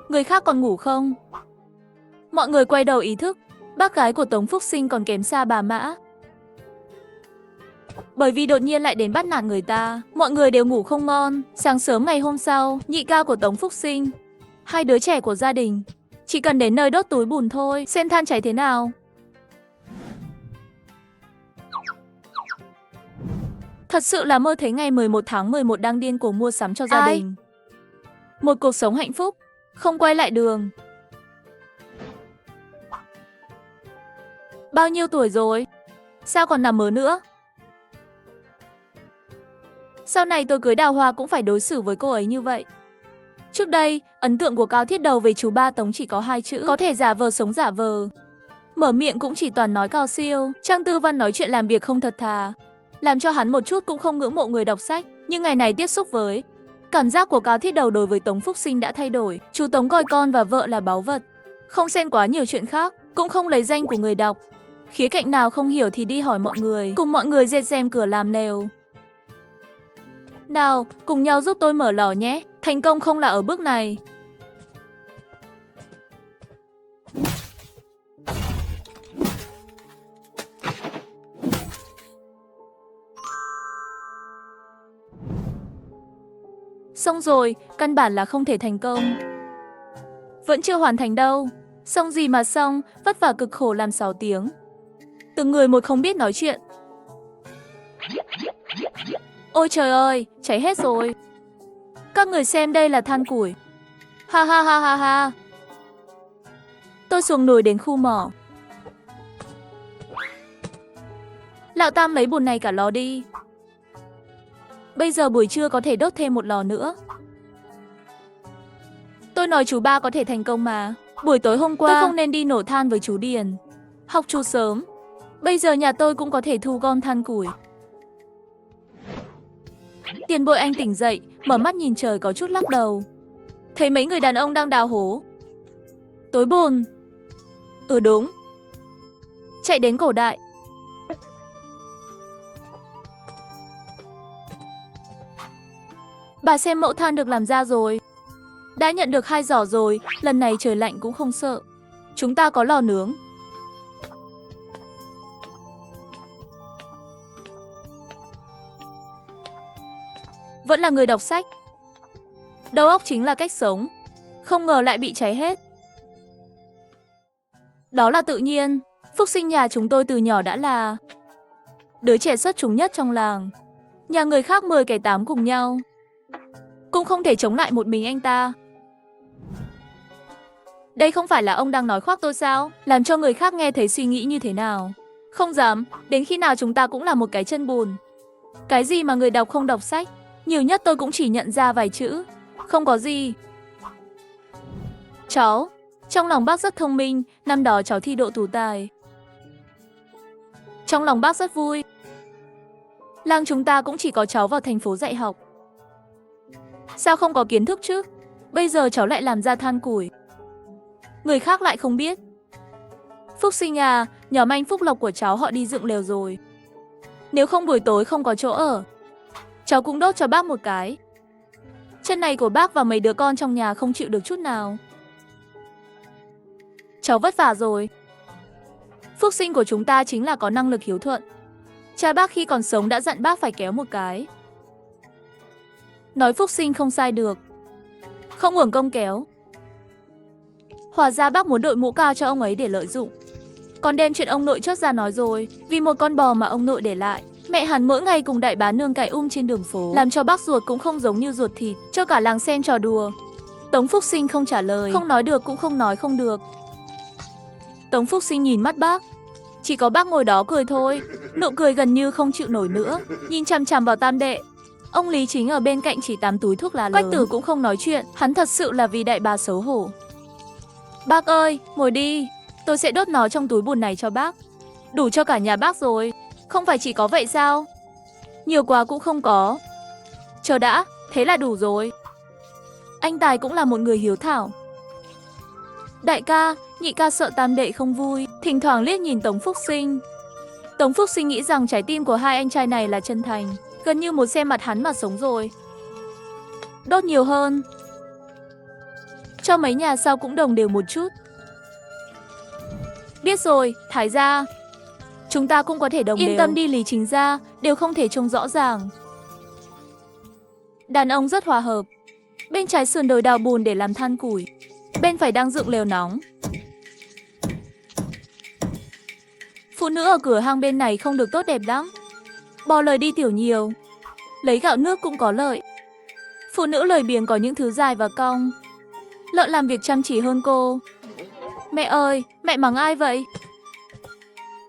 [SPEAKER 1] Người khác còn ngủ không? Mọi người quay đầu ý thức. Bác gái của Tống Phúc Sinh còn kém xa bà Mã. Bởi vì đột nhiên lại đến bắt nạt người ta. Mọi người đều ngủ không ngon. Sáng sớm ngày hôm sau, nhị ca của Tống Phúc Sinh, hai đứa trẻ của gia đình, chỉ cần đến nơi đốt túi bùn thôi, xem than cháy thế nào. Thật sự là mơ thấy ngày 11 tháng 11 đang điên cuồng mua sắm cho gia đình. Một cuộc sống hạnh phúc, không quay lại đường. Bao nhiêu tuổi rồi? Sao còn nằm mơ nữa? Sau này tôi cưới Đào Hoa cũng phải đối xử với cô ấy như vậy. Trước đây, ấn tượng của Cao Thiết Đầu về chú ba Tống chỉ có 2 chữ, có thể giả vờ sống giả vờ. Mở miệng cũng chỉ toàn nói cao siêu, Trang Tư Văn nói chuyện làm việc không thật thà, làm cho hắn một chút cũng không ngưỡng mộ người đọc sách. Nhưng ngày này tiếp xúc với, cảm giác của Cao Thiết Đầu đối với Tống Phúc Sinh đã thay đổi. Chú Tống coi con và vợ là báu vật, không xen quá nhiều chuyện khác, cũng không lấy danh của người đọc. Khía cạnh nào không hiểu thì đi hỏi mọi người, cùng mọi người dệt rèm cửa làm lều. Nào, cùng nhau giúp tôi mở lò nhé, thành công không là ở bước này. Xong rồi, căn bản là không thể thành công. Vẫn chưa hoàn thành đâu. Xong gì mà xong, vất vả cực khổ làm 6 tiếng. Từng người một không biết nói chuyện. Ôi trời ơi, cháy hết rồi. Các người xem đây là than củi. Ha ha ha ha ha. Tôi xuống núi đến khu mỏ. Lão Tam lấy bùn này cả lò đi. Bây giờ buổi trưa có thể đốt thêm một lò nữa. Tôi nói chú ba có thể thành công mà. Buổi tối hôm qua tôi không nên đi nổ than với chú Điền. Học chú sớm. Bây giờ nhà tôi cũng có thể thu gom than củi. Tiền Bội Anh tỉnh dậy, mở mắt nhìn trời có chút lắc đầu. Thấy mấy người đàn ông đang đào hố. Tối bồn. Đúng. Chạy đến cổ đại. Bà xem mẫu than được làm ra rồi. Đã nhận được 2 giỏ rồi, lần này trời lạnh cũng không sợ. Chúng ta có lò nướng. Vẫn là người đọc sách. Đầu óc chính là cách sống. Không ngờ lại bị cháy hết. Đó là tự nhiên. Phúc Sinh nhà chúng tôi từ nhỏ đã là đứa trẻ xuất chúng nhất trong làng. Nhà người khác 10 kẻ 8 cùng nhau, cũng không thể chống lại một mình anh ta. Đây không phải là ông đang nói khoác tôi sao? Làm cho người khác nghe thấy suy nghĩ như thế nào? Không dám, đến khi nào chúng ta cũng là một cái chân bùn. Cái gì mà người đọc không đọc sách? Nhiều nhất tôi cũng chỉ nhận ra vài chữ. Không có gì. Cháu, trong lòng bác rất thông minh, năm đó cháu thi độ tú tài. Trong lòng bác rất vui. Làng chúng ta cũng chỉ có cháu vào thành phố dạy học. Sao không có kiến thức chứ? Bây giờ cháu lại làm ra than củi. Người khác lại không biết. Phúc Sinh à, nhóm anh Phúc Lộc của cháu họ đi dựng lều rồi. Nếu không buổi tối không có chỗ ở, cháu cũng đốt cho bác một cái. Chân này của bác và mấy đứa con trong nhà không chịu được chút nào. Cháu vất vả rồi. Phúc Sinh của chúng ta chính là có năng lực hiếu thuận. Cha bác khi còn sống đã dặn bác phải kéo một cái. Nói Phúc Sinh không sai được. Không uổng công kéo. Hóa ra bác muốn đội mũ cao cho ông ấy để lợi dụng. Còn đem chuyện ông nội chốt ra nói rồi. Vì một con bò mà ông nội để lại, Mẹ hắn mỗi ngày cùng đại bá nương cãi trên đường phố, làm cho bác ruột cũng không giống như ruột thịt, cho cả làng xem trò đùa. Tống Phúc Sinh không trả lời, không nói được cũng không nói không được. Tống Phúc Sinh nhìn mắt bác. Chỉ có bác ngồi đó cười thôi, nụ cười gần như không chịu nổi nữa, nhìn chằm chằm vào Tam đệ. Ông Lý Chính ở bên cạnh chỉ tắm túi thuốc lá lớn. Quách Tử cũng không nói chuyện, hắn thật sự là vì đại bá xấu hổ. Bác ơi, ngồi đi, tôi sẽ đốt nó trong túi bùn này cho bác. Đủ cho cả nhà bác rồi, không phải chỉ có vậy sao? Nhiều quá cũng không có. Chờ đã, thế là đủ rồi. Anh Tài cũng là một người hiếu thảo. Đại ca, nhị ca sợ Tam đệ không vui, thỉnh thoảng liếc nhìn Tống Phúc Sinh. Tống Phúc Sinh nghĩ rằng trái tim của hai anh trai này là chân thành, gần như muốn xem mặt hắn mà sống rồi. Đốt nhiều hơn, cho mấy nhà sau cũng đồng đều một chút. Biết rồi, Thái gia. Chúng ta cũng có thể đồng đều. Yên tâm đi Lý Chính gia, đều không thể trông rõ ràng. Đàn ông rất hòa hợp. Bên trái sườn đồi đào bùn để làm than củi, bên phải đang dựng lều nóng. Phụ nữ ở cửa hang bên này không được tốt đẹp lắm. Bò lời đi tiểu nhiều, lấy gạo nước cũng có lợi. Phụ nữ lười biếng có những thứ dài và cong. Lợn làm việc chăm chỉ hơn cô. Mẹ ơi, mẹ mắng ai vậy?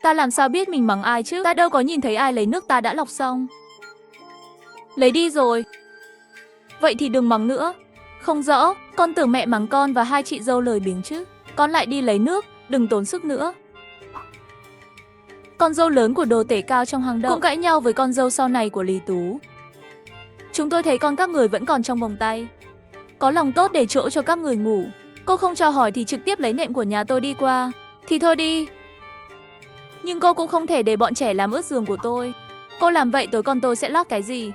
[SPEAKER 1] Ta làm sao biết mình mắng ai chứ? Ta đâu có nhìn thấy ai lấy nước ta đã lọc xong. Lấy đi rồi. Vậy thì đừng mắng nữa. Không rõ, con tưởng mẹ mắng con và hai chị dâu lười biếng chứ. Con lại đi lấy nước, đừng tốn sức nữa. Con dâu lớn của Đồ Tể Cao trong hang động cũng cãi nhau với con dâu sau này của Lý Tú. Chúng tôi thấy con các người vẫn còn trong vòng tay. Có lòng tốt để chỗ cho các người ngủ. Cô không cho hỏi thì trực tiếp lấy nệm của nhà tôi đi qua. Thì thôi đi. Nhưng cô cũng không thể để bọn trẻ làm ướt giường của tôi. Cô làm vậy tối con tôi sẽ lót cái gì?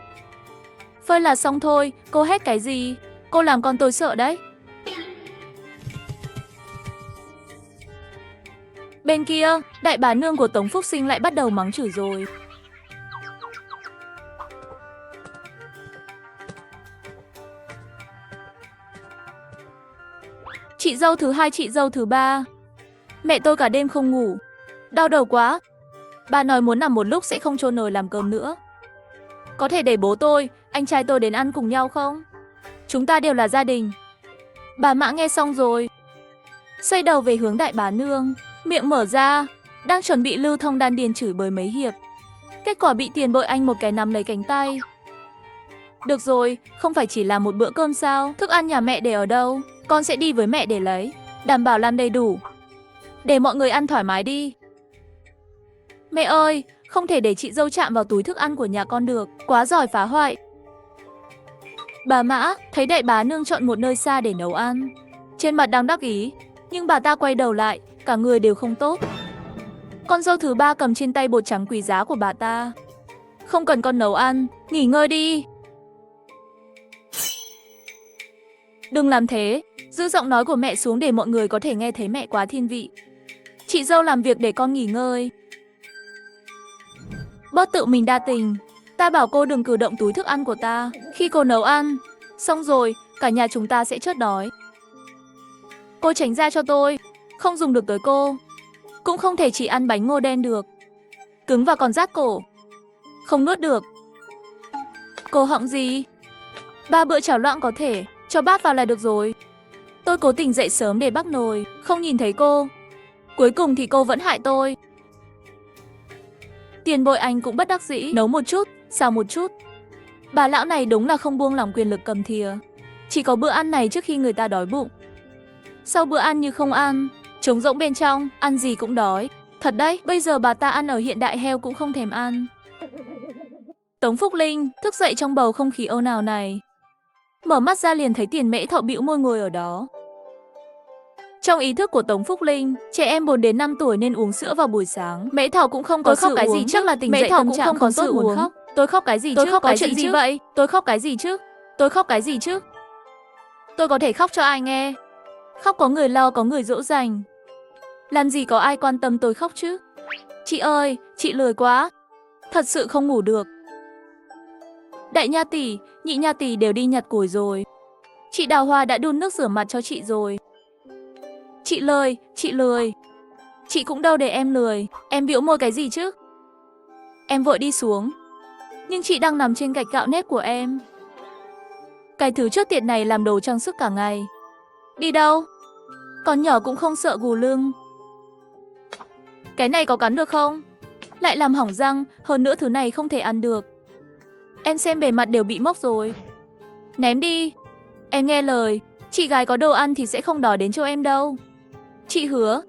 [SPEAKER 1] Phơi là xong thôi, cô hét cái gì? Cô làm con tôi sợ đấy. Bên kia, đại bá nương của Tống Phúc Sinh lại bắt đầu mắng chửi rồi. Chị dâu thứ hai, chị dâu thứ ba. Mẹ tôi cả đêm không ngủ. Đau đầu quá. Bà nói muốn nằm một lúc sẽ không chôn nồi làm cơm nữa. Có thể để bố tôi, anh trai tôi đến ăn cùng nhau không? Chúng ta đều là gia đình. Bà Mã nghe xong rồi, xoay đầu về hướng đại bá nương, miệng mở ra, đang chuẩn bị lưu thông đan điền chửi bới mấy hiệp. Kết quả bị Tiền Bội Anh một cái nắm lấy cánh tay. Được rồi, không phải chỉ là một bữa cơm sao? Thức ăn nhà mẹ để ở đâu? Con sẽ đi với mẹ để lấy, đảm bảo làm đầy đủ. Để mọi người ăn thoải mái đi. Mẹ ơi, không thể để chị dâu chạm vào túi thức ăn của nhà con được, quá giỏi phá hoại. Bà Mã thấy đại bá nương chọn một nơi xa để nấu ăn, trên mặt đang đắc ý, nhưng bà ta quay đầu lại, cả người đều không tốt. Con dâu thứ ba cầm trên tay bột trắng quý giá của bà ta. Không cần con nấu ăn, nghỉ ngơi đi. Đừng làm thế, giữ giọng nói của mẹ xuống để mọi người có thể nghe thấy mẹ quá thiên vị. Chị dâu làm việc để con nghỉ ngơi. Bớt tự mình đa tình. Ta bảo cô đừng cử động túi thức ăn của ta khi cô nấu ăn. Xong rồi, cả nhà chúng ta sẽ chết đói. Cô tránh ra cho tôi, không dùng được tới cô. Cũng không thể chỉ ăn bánh ngô đen được. Cứng và còn rát cổ. Không nuốt được. Cô họng gì? 3 bữa cháo loãng có thể, cho bát vào là được rồi. Tôi cố tình dậy sớm để bắc nồi, không nhìn thấy cô. Cuối cùng thì cô vẫn hại tôi. Tiền Bội Anh cũng bất đắc dĩ, nấu một chút, xào một chút. Bà lão này đúng là không buông lỏng quyền lực cầm thìa. Chỉ có bữa ăn này trước khi người ta đói bụng. Sau bữa ăn như không ăn, trống rỗng bên trong, ăn gì cũng đói. Thật đấy, bây giờ bà ta ăn ở hiện đại heo cũng không thèm ăn. Tống Phúc Linh thức dậy trong bầu không khí ồn ào này. Mở mắt ra liền thấy Tiền Mễ Thọ bĩu môi ngồi ở đó. Trong ý thức của Tống Phúc Linh, trẻ em 4 đến 5 tuổi nên uống sữa vào buổi sáng. Mễ Thảo cũng không có
[SPEAKER 2] Tôi khóc
[SPEAKER 1] sự
[SPEAKER 2] cái
[SPEAKER 1] uống.
[SPEAKER 2] gì chắc là tỉnh dậy tâm trạng
[SPEAKER 1] không
[SPEAKER 2] không
[SPEAKER 1] tốt
[SPEAKER 2] sự
[SPEAKER 1] muốn
[SPEAKER 2] uống.
[SPEAKER 1] khóc. Tôi khóc cái gì
[SPEAKER 2] Tôi
[SPEAKER 1] chứ?
[SPEAKER 2] khóc
[SPEAKER 1] Có
[SPEAKER 2] cái
[SPEAKER 1] chuyện
[SPEAKER 2] gì
[SPEAKER 1] gì
[SPEAKER 2] chứ?
[SPEAKER 1] vậy? Tôi khóc cái gì chứ? Tôi khóc cái gì chứ? Tôi có thể khóc cho ai nghe? Khóc có người lo, có người dỗ dành. Làm gì có ai quan tâm tôi khóc chứ? Chị ơi, chị lười quá. Thật sự không ngủ được. Đại nha tỷ, nhị nha tỷ đều đi nhặt củi rồi. Chị Đào Hoa đã đun nước rửa mặt cho chị rồi. Chị lười, chị lười. Chị cũng đâu để em lười. Em bĩu môi cái gì chứ? Em vội đi xuống. Nhưng chị đang nằm trên gạch gạo nếp của em. Cái thứ chết tiệt này làm đồ trang sức cả ngày. Đi đâu? Con nhỏ cũng không sợ gù lưng. Cái này có cắn được không? Lại làm hỏng răng, hơn nữa thứ này không thể ăn được. Em xem bề mặt đều bị mốc rồi. Ném đi. Em nghe lời, chị gái có đồ ăn thì sẽ không đòi đến chỗ em đâu. Chị hứa.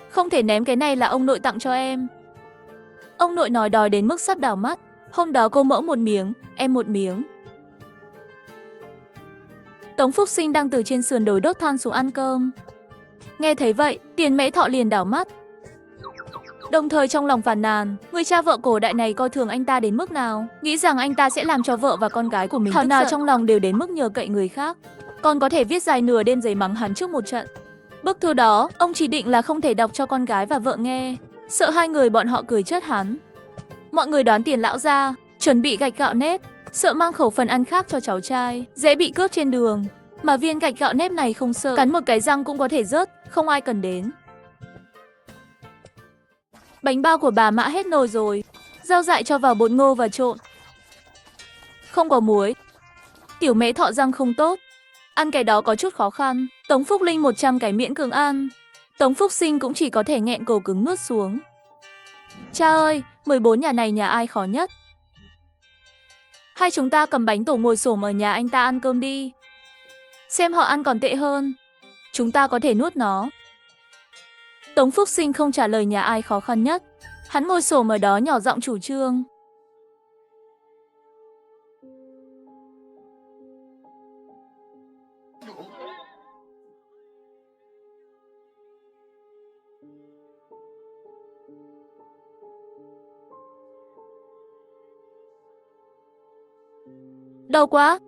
[SPEAKER 1] Không thể ném cái này, là ông nội tặng cho em. Ông nội nói đòi đến mức sắp đảo mắt. Hôm đó cô mẫu một miếng, em một miếng. Tống Phúc Sinh đang từ trên sườn đồi đốt than xuống ăn cơm. Nghe thấy vậy, Tiền Mễ Thọ liền đảo mắt. Đồng thời trong lòng phàn nàn, người cha vợ cổ đại này coi thường anh ta đến mức nào, nghĩ rằng anh ta sẽ làm cho vợ và con gái của mình thảo nào trong lòng đều đến mức nhờ cậy người khác. Còn có thể viết dài nửa đêm giấy mắng hắn trước một trận. Bức thư đó, ông chỉ định là không thể đọc cho con gái và vợ nghe, sợ hai người bọn họ cười chết hắn. Mọi người đón Tiền lão ra, chuẩn bị gạch gạo nếp, sợ mang khẩu phần ăn khác cho cháu trai, dễ bị cướp trên đường. Mà viên gạch gạo nếp này không sợ, cắn một cái răng cũng có thể rớt, không ai cần đến. Bánh bao của bà Mã hết nồi rồi, rau dại cho vào bột ngô và trộn. Không có muối. Tiểu Mễ Thọ răng không tốt, ăn cái đó có chút khó khăn. Tống Phúc Linh 100 cái miễn cưỡng ăn. Tống Phúc Sinh cũng chỉ có thể nghẹn cổ cứng nuốt xuống. Cha ơi, 14 nhà này nhà ai khó nhất? Hay chúng ta cầm bánh tổ ngồi xổm ở nhà anh ta ăn cơm đi. Xem họ ăn còn tệ hơn. Chúng ta có thể nuốt nó. Tống Phúc Sinh không trả lời nhà ai khó khăn nhất. Hắn ngồi xổm ở đó nhỏ giọng chủ trương. Đau quá.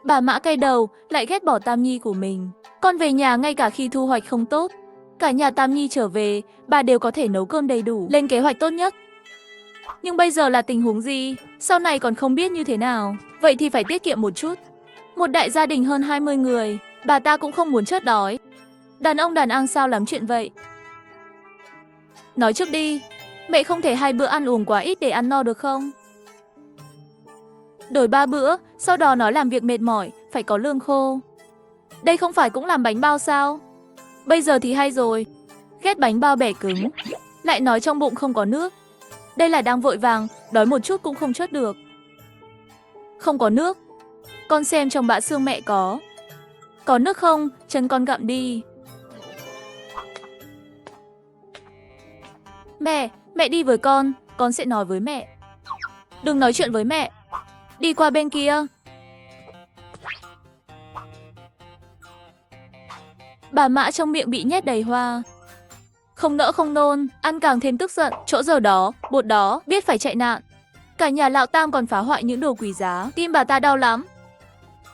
[SPEAKER 1] Bà Mã cay đầu, lại ghét bỏ Tam Nhi của mình. Con về nhà ngay cả khi thu hoạch không tốt. Cả nhà Tam Nhi trở về, bà đều có thể nấu cơm đầy đủ, lên kế hoạch tốt nhất. Nhưng bây giờ là tình huống gì? Sau này còn không biết như thế nào. Vậy thì phải tiết kiệm một chút. Một đại gia đình hơn 20 người, bà ta cũng không muốn chết đói. Đàn ông đàn ang sao lắm chuyện vậy? Nói trước đi, mẹ không thể 2 bữa ăn uống quá ít để ăn no được không? Đổi 3 bữa, sau đó nói làm việc mệt mỏi, phải có lương khô. Đây không phải cũng làm bánh bao sao? Bây giờ thì hay rồi. Ghét bánh bao bẻ cứng, lại nói trong bụng không có nước. Đây là đang vội vàng, đói một chút cũng không chớt được. Không có nước. Con xem trong bã xương mẹ có. Có nước không? Chân con gặm đi. Mẹ đi với con sẽ nói với mẹ. Đừng nói chuyện với mẹ. Đi qua bên kia. Bà Mã trong miệng bị nhét đầy hoa. Không nỡ không nôn, ăn càng thêm tức giận. Chỗ giờ đó, bột đó, biết phải chạy nạn. Cả nhà lão Tam còn phá hoại những đồ quý giá. Tim bà ta đau lắm.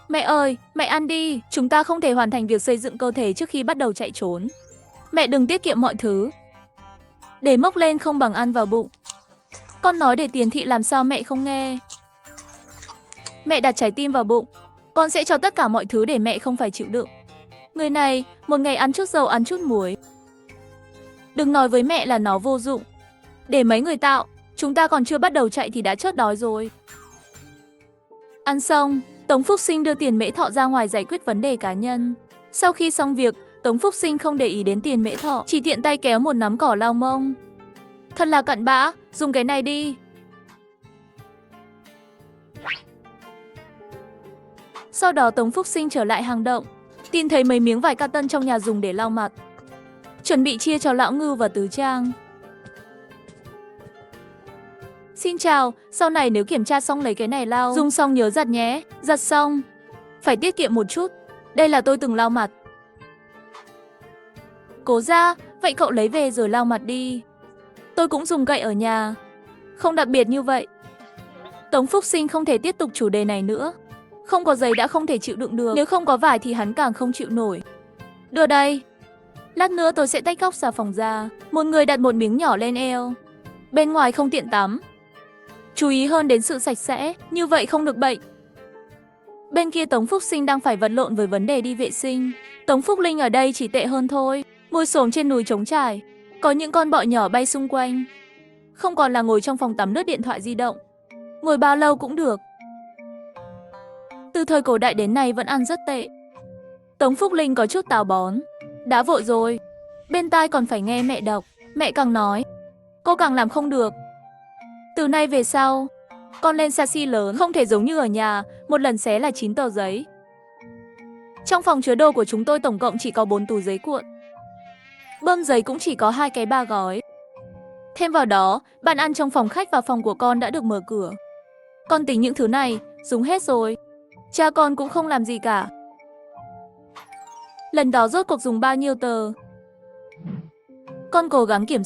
[SPEAKER 1] Mẹ ơi, mẹ ăn đi. Chúng ta không thể hoàn thành việc xây dựng cơ thể trước khi bắt đầu chạy trốn. Mẹ đừng tiết kiệm mọi thứ. Để mốc lên không bằng ăn vào bụng. Con nói để Tiền thị làm sao mẹ không nghe. Mẹ đặt trái tim vào bụng. Con sẽ cho tất cả mọi thứ để mẹ không phải chịu đựng. Người này, một ngày ăn chút dầu ăn chút muối. Đừng nói với mẹ là nó vô dụng. Để mấy người tạo, chúng ta còn chưa bắt đầu chạy thì đã chớt đói rồi. Ăn xong, Tống Phúc Sinh đưa Tiền Mễ Thọ ra ngoài giải quyết vấn đề cá nhân. Sau khi xong việc, Tống Phúc Sinh không để ý đến Tiền Mễ Thọ, chỉ tiện tay kéo một nắm cỏ lau mông. Thật là cặn bã, dùng cái này đi. Sau đó Tống Phúc Sinh trở lại hang động, tìm thấy mấy miếng vải cotton trong nhà dùng để lau mặt. Chuẩn bị chia cho Lão Ngư và Tứ Trang. Xin chào, sau này nếu kiểm tra xong lấy cái này lau, dùng xong nhớ giặt nhé, giặt xong. Phải tiết kiệm một chút, đây là tôi từng lau mặt. Cố ra, vậy cậu lấy về rồi lau mặt đi. Tôi cũng dùng gậy ở nhà, không đặc biệt như vậy. Tống Phúc Sinh không thể tiếp tục chủ đề này nữa. Không có giấy đã không thể chịu đựng được, nếu không có vải thì hắn càng không chịu nổi. Đưa đây. Lát nữa tôi sẽ tách góc xà phòng ra. Một người đặt một miếng nhỏ lên eo. Bên ngoài không tiện tắm. Chú ý hơn đến sự sạch sẽ, như vậy không được bệnh. Bên kia Tống Phúc Sinh đang phải vật lộn với vấn đề đi vệ sinh. Tống Phúc Linh ở đây chỉ tệ hơn thôi. Ngồi xổm trên núi trống trải. Có những con bọ nhỏ bay xung quanh. Không còn là ngồi trong phòng tắm lướt điện thoại di động. Ngồi bao lâu cũng được. Từ thời cổ đại đến nay vẫn ăn rất tệ. Tống Phúc Linh có chút táo bón. Đã vội rồi. Bên tai còn phải nghe mẹ đọc. Mẹ càng nói, cô càng làm không được. Từ nay về sau, con lên xa xi lớn, không thể giống như ở nhà, một lần xé là 9 tờ giấy. Trong phòng chứa đồ của chúng tôi tổng cộng chỉ có 4 túi giấy cuộn. Bơm giấy cũng chỉ có 2 cái 3 gói. Thêm vào đó, bàn ăn trong phòng khách và phòng của con đã được mở cửa. Con tính những thứ này, dùng hết rồi. Cha con cũng không làm gì cả. Lần đó rốt cuộc dùng bao nhiêu tờ? Con cố gắng kiểm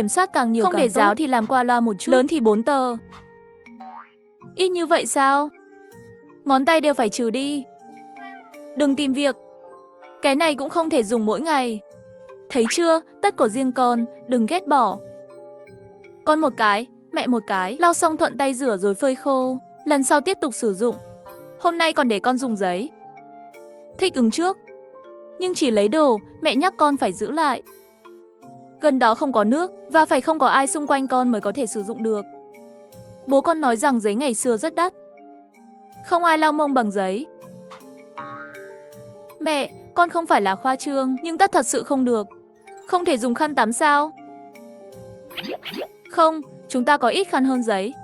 [SPEAKER 1] soát càng nhiều không để giáo thì làm qua loa một chút, lớn thì 4 tờ. Ít như vậy sao? Ngón tay đều phải trừ đi. Đừng tìm việc. Cái này cũng không thể dùng mỗi ngày. Thấy chưa, tất của riêng con, đừng ghét bỏ. Con một cái, mẹ một cái, lau xong thuận tay rửa rồi phơi khô. Lần sau tiếp tục sử dụng. Hôm nay còn để con dùng giấy. Thích ứng trước. Nhưng chỉ lấy đồ, mẹ nhắc con phải giữ lại. Gần đó không có nước và phải không có ai xung quanh con mới có thể sử dụng được. Bố con nói rằng giấy ngày xưa rất đắt. Không ai lau mông bằng giấy. Mẹ, con không phải là khoa trương, nhưng tất thật sự không được. Không thể dùng khăn tắm sao? Không, chúng ta có ít khăn hơn giấy.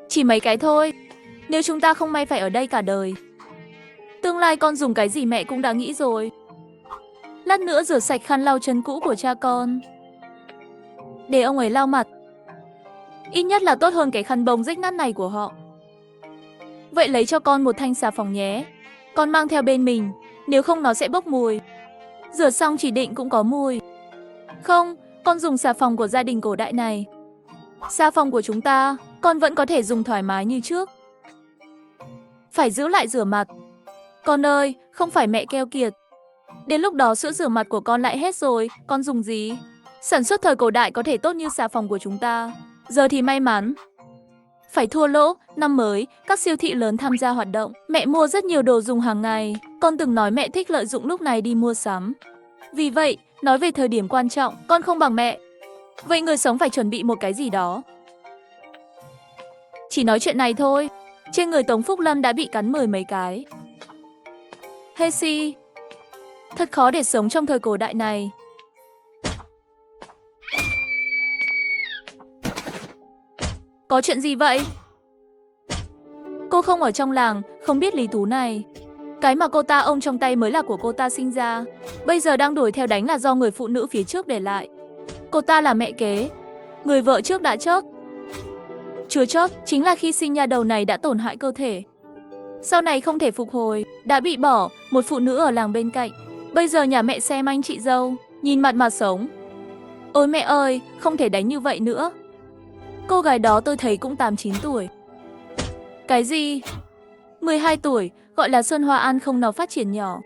[SPEAKER 1] Chỉ mấy cái thôi. Nếu chúng ta không may phải ở đây cả đời. Tương lai con dùng cái gì mẹ cũng đã nghĩ rồi. Lát nữa rửa sạch khăn lau chân cũ của cha con. Để ông ấy lau mặt. Ít nhất là tốt hơn cái khăn bông rách nát này của họ. Vậy lấy cho con một thanh xà phòng nhé. Con mang theo bên mình, nếu không nó sẽ bốc mùi. Rửa xong chỉ định cũng có mùi. Không, con dùng xà phòng của gia đình cổ đại này. Xà phòng của chúng ta, con vẫn có thể dùng thoải mái như trước. Phải giữ lại rửa mặt. Con ơi, không phải mẹ keo kiệt. Đến lúc đó sữa rửa mặt của con lại hết rồi, con dùng gì? Sản xuất thời cổ đại có thể tốt như xà phòng của chúng ta. Giờ thì may mắn. Phải thua lỗ, năm mới, các siêu thị lớn tham gia hoạt động. Mẹ mua rất nhiều đồ dùng hàng ngày. Con từng nói mẹ thích lợi dụng lúc này đi mua sắm. Vì vậy, nói về thời điểm quan trọng, con không bằng mẹ. Vậy người sống phải chuẩn bị một cái gì đó. Chỉ nói chuyện này thôi. Trên người Tống Phúc Lâm đã bị cắn 10 mấy cái. Hê si. Thật khó để sống trong thời cổ đại này. Có chuyện gì vậy? Cô không ở trong làng, không biết Lý Tú này. Cái mà cô ta ôm trong tay mới là của cô ta sinh ra. Bây giờ đang đuổi theo đánh là do người phụ nữ phía trước để lại. Cô ta là mẹ kế. Người vợ trước đã chết. Chưa chết, chính là khi sinh nha đầu này đã tổn hại cơ thể. Sau này không thể phục hồi, đã bị bỏ, một phụ nữ ở làng bên cạnh. Bây giờ nhà mẹ xem anh chị dâu, nhìn mặt mà sống. Ôi mẹ ơi, không thể đánh như vậy nữa. Cô gái đó tôi thấy cũng 8-9 tuổi. Cái gì? 12 tuổi, gọi là Xuân Hoa An không nào phát triển nhỏ.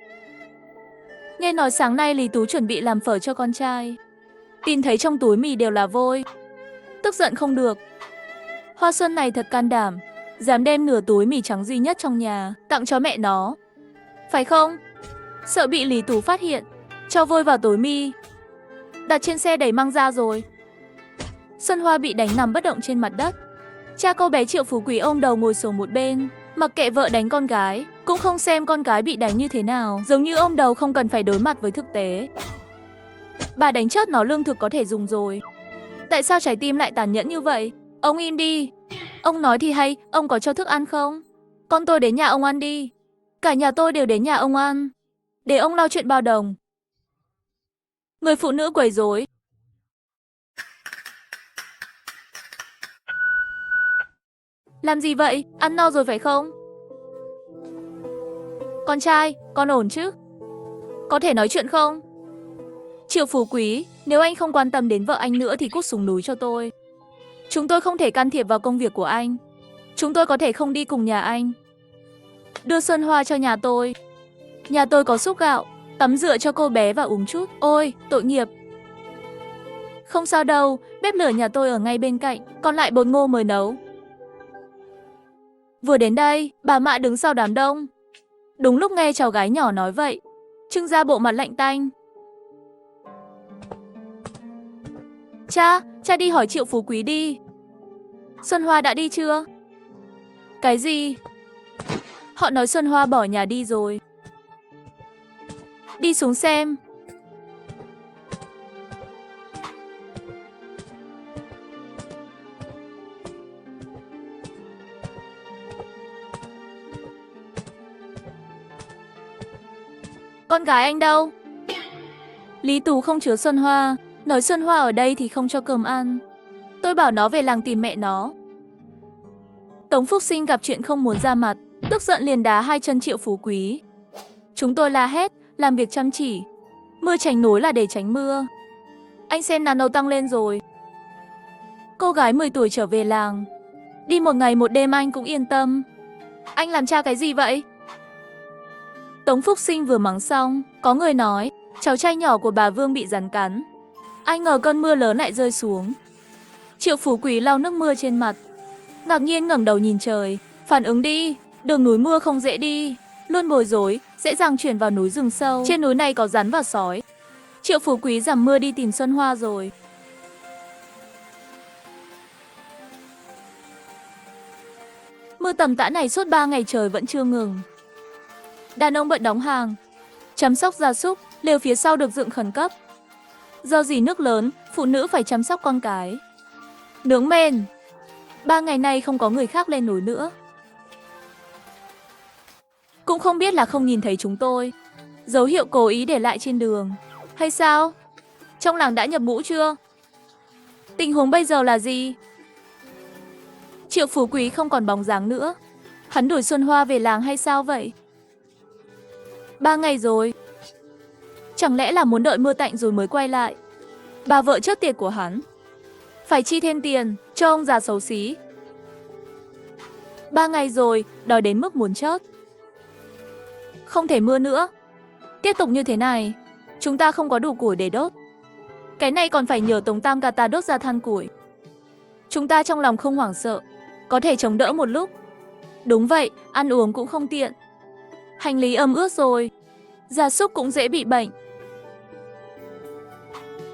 [SPEAKER 1] Nghe nói sáng nay Lý Tú chuẩn bị làm phở cho con trai. Tìm thấy trong túi mì đều là vôi. Tức giận không được. Hoa Xuân này thật can đảm, dám đem nửa túi mì trắng duy nhất trong nhà tặng cho mẹ nó. Phải không? Sợ bị Lý Tú phát hiện, cho vôi vào túi mì. Đặt trên xe đẩy mang ra rồi. Xuân Hoa bị đánh nằm bất động trên mặt đất. Cha cô bé Triệu Phú Quý ôm đầu ngồi xuống một bên, mặc kệ vợ đánh con gái, cũng không xem con gái bị đánh như thế nào, giống như ôm đầu không cần phải đối mặt với thực tế. Bà đánh chết nó lương thực có thể dùng rồi. Tại sao trái tim lại tàn nhẫn như vậy? Ông im đi. Ông nói thì hay, ông có cho thức ăn không? Con tôi đến nhà ông ăn đi. Cả nhà tôi đều đến nhà ông ăn. Để ông lo chuyện bao đồng. Người phụ nữ quấy rối. Làm gì vậy? Ăn no rồi phải không? Con trai, con ổn chứ? Có thể nói chuyện không? Triệu Phú Quý, nếu anh không quan tâm đến vợ anh nữa thì cút xuống núi cho tôi. Chúng tôi không thể can thiệp vào công việc của anh. Chúng tôi có thể không đi cùng nhà anh. Đưa Xuân Hoa cho nhà tôi. Nhà tôi có súp gạo, Tắm rửa cho cô bé và uống chút. Ôi, tội nghiệp. Không sao đâu, bếp lửa nhà tôi ở ngay bên cạnh, còn lại bột ngô mới nấu. Vừa đến đây, bà Mạ đứng sau đám đông. Đúng lúc nghe cháu gái nhỏ nói vậy, trưng ra bộ mặt lạnh tanh. Cha đi hỏi Triệu Phú Quý đi. Xuân Hoa đã đi chưa? Cái gì? Họ nói Xuân Hoa bỏ nhà đi rồi. Đi xuống xem. Con gái anh đâu? Lý Tú không chứa Xuân Hoa, nói Xuân Hoa ở đây thì không cho cơm ăn. Tôi bảo nó về làng tìm mẹ nó. Tống Phúc Sinh gặp chuyện không muốn ra mặt, tức giận liền đá hai chân Triệu Phú Quý. Chúng tôi la hét, làm việc chăm chỉ. Mưa tránh núi là để tránh mưa. Anh xem nano tăng lên rồi. Cô gái 10 tuổi trở về làng. Đi một ngày một đêm anh cũng yên tâm. Anh làm cha cái gì vậy? Tống Phúc Sinh vừa mắng xong, có người nói, cháu trai nhỏ của bà Vương bị rắn cắn. Ai ngờ cơn mưa lớn lại rơi xuống. Triệu Phú Quý lau nước mưa trên mặt, ngạc nhiên ngẩng đầu nhìn trời. Phản ứng đi, đường núi mưa không dễ đi. Luôn bối rối, dễ dàng chuyển vào núi rừng sâu. Trên núi này có rắn và sói. Triệu Phú Quý giảm mưa đi tìm Xuân Hoa rồi. Mưa tầm tã này suốt 3 ngày trời vẫn chưa ngừng. Đàn ông bận đóng hàng, chăm sóc gia súc, lều phía sau được dựng khẩn cấp. Do dỉ nước lớn, phụ nữ phải chăm sóc con cái. Nướng mền. 3 ngày nay không có người khác lên núi nữa. Cũng không biết là không nhìn thấy chúng tôi. Dấu hiệu cố ý để lại trên đường. Hay sao? Trong làng đã nhập ngũ chưa? Tình huống bây giờ là gì? Triệu Phú Quý không còn bóng dáng nữa. Hắn đuổi Xuân Hoa về làng hay sao vậy? 3 ngày rồi. Chẳng lẽ là muốn đợi mưa tạnh rồi mới quay lại? Bà vợ chớt tiệt của hắn phải chi thêm tiền cho ông già xấu xí. 3 ngày rồi, đói đến mức muốn chết. Không thể mưa nữa. Tiếp tục như thế này, chúng ta không có đủ củi để đốt. Cái này còn phải nhờ Tống Tam gà ta đốt ra than củi. Chúng ta trong lòng không hoảng sợ, có thể chống đỡ một lúc. Đúng vậy, ăn uống cũng không tiện. Hành lý ẩm ướt rồi, gia súc cũng dễ bị bệnh.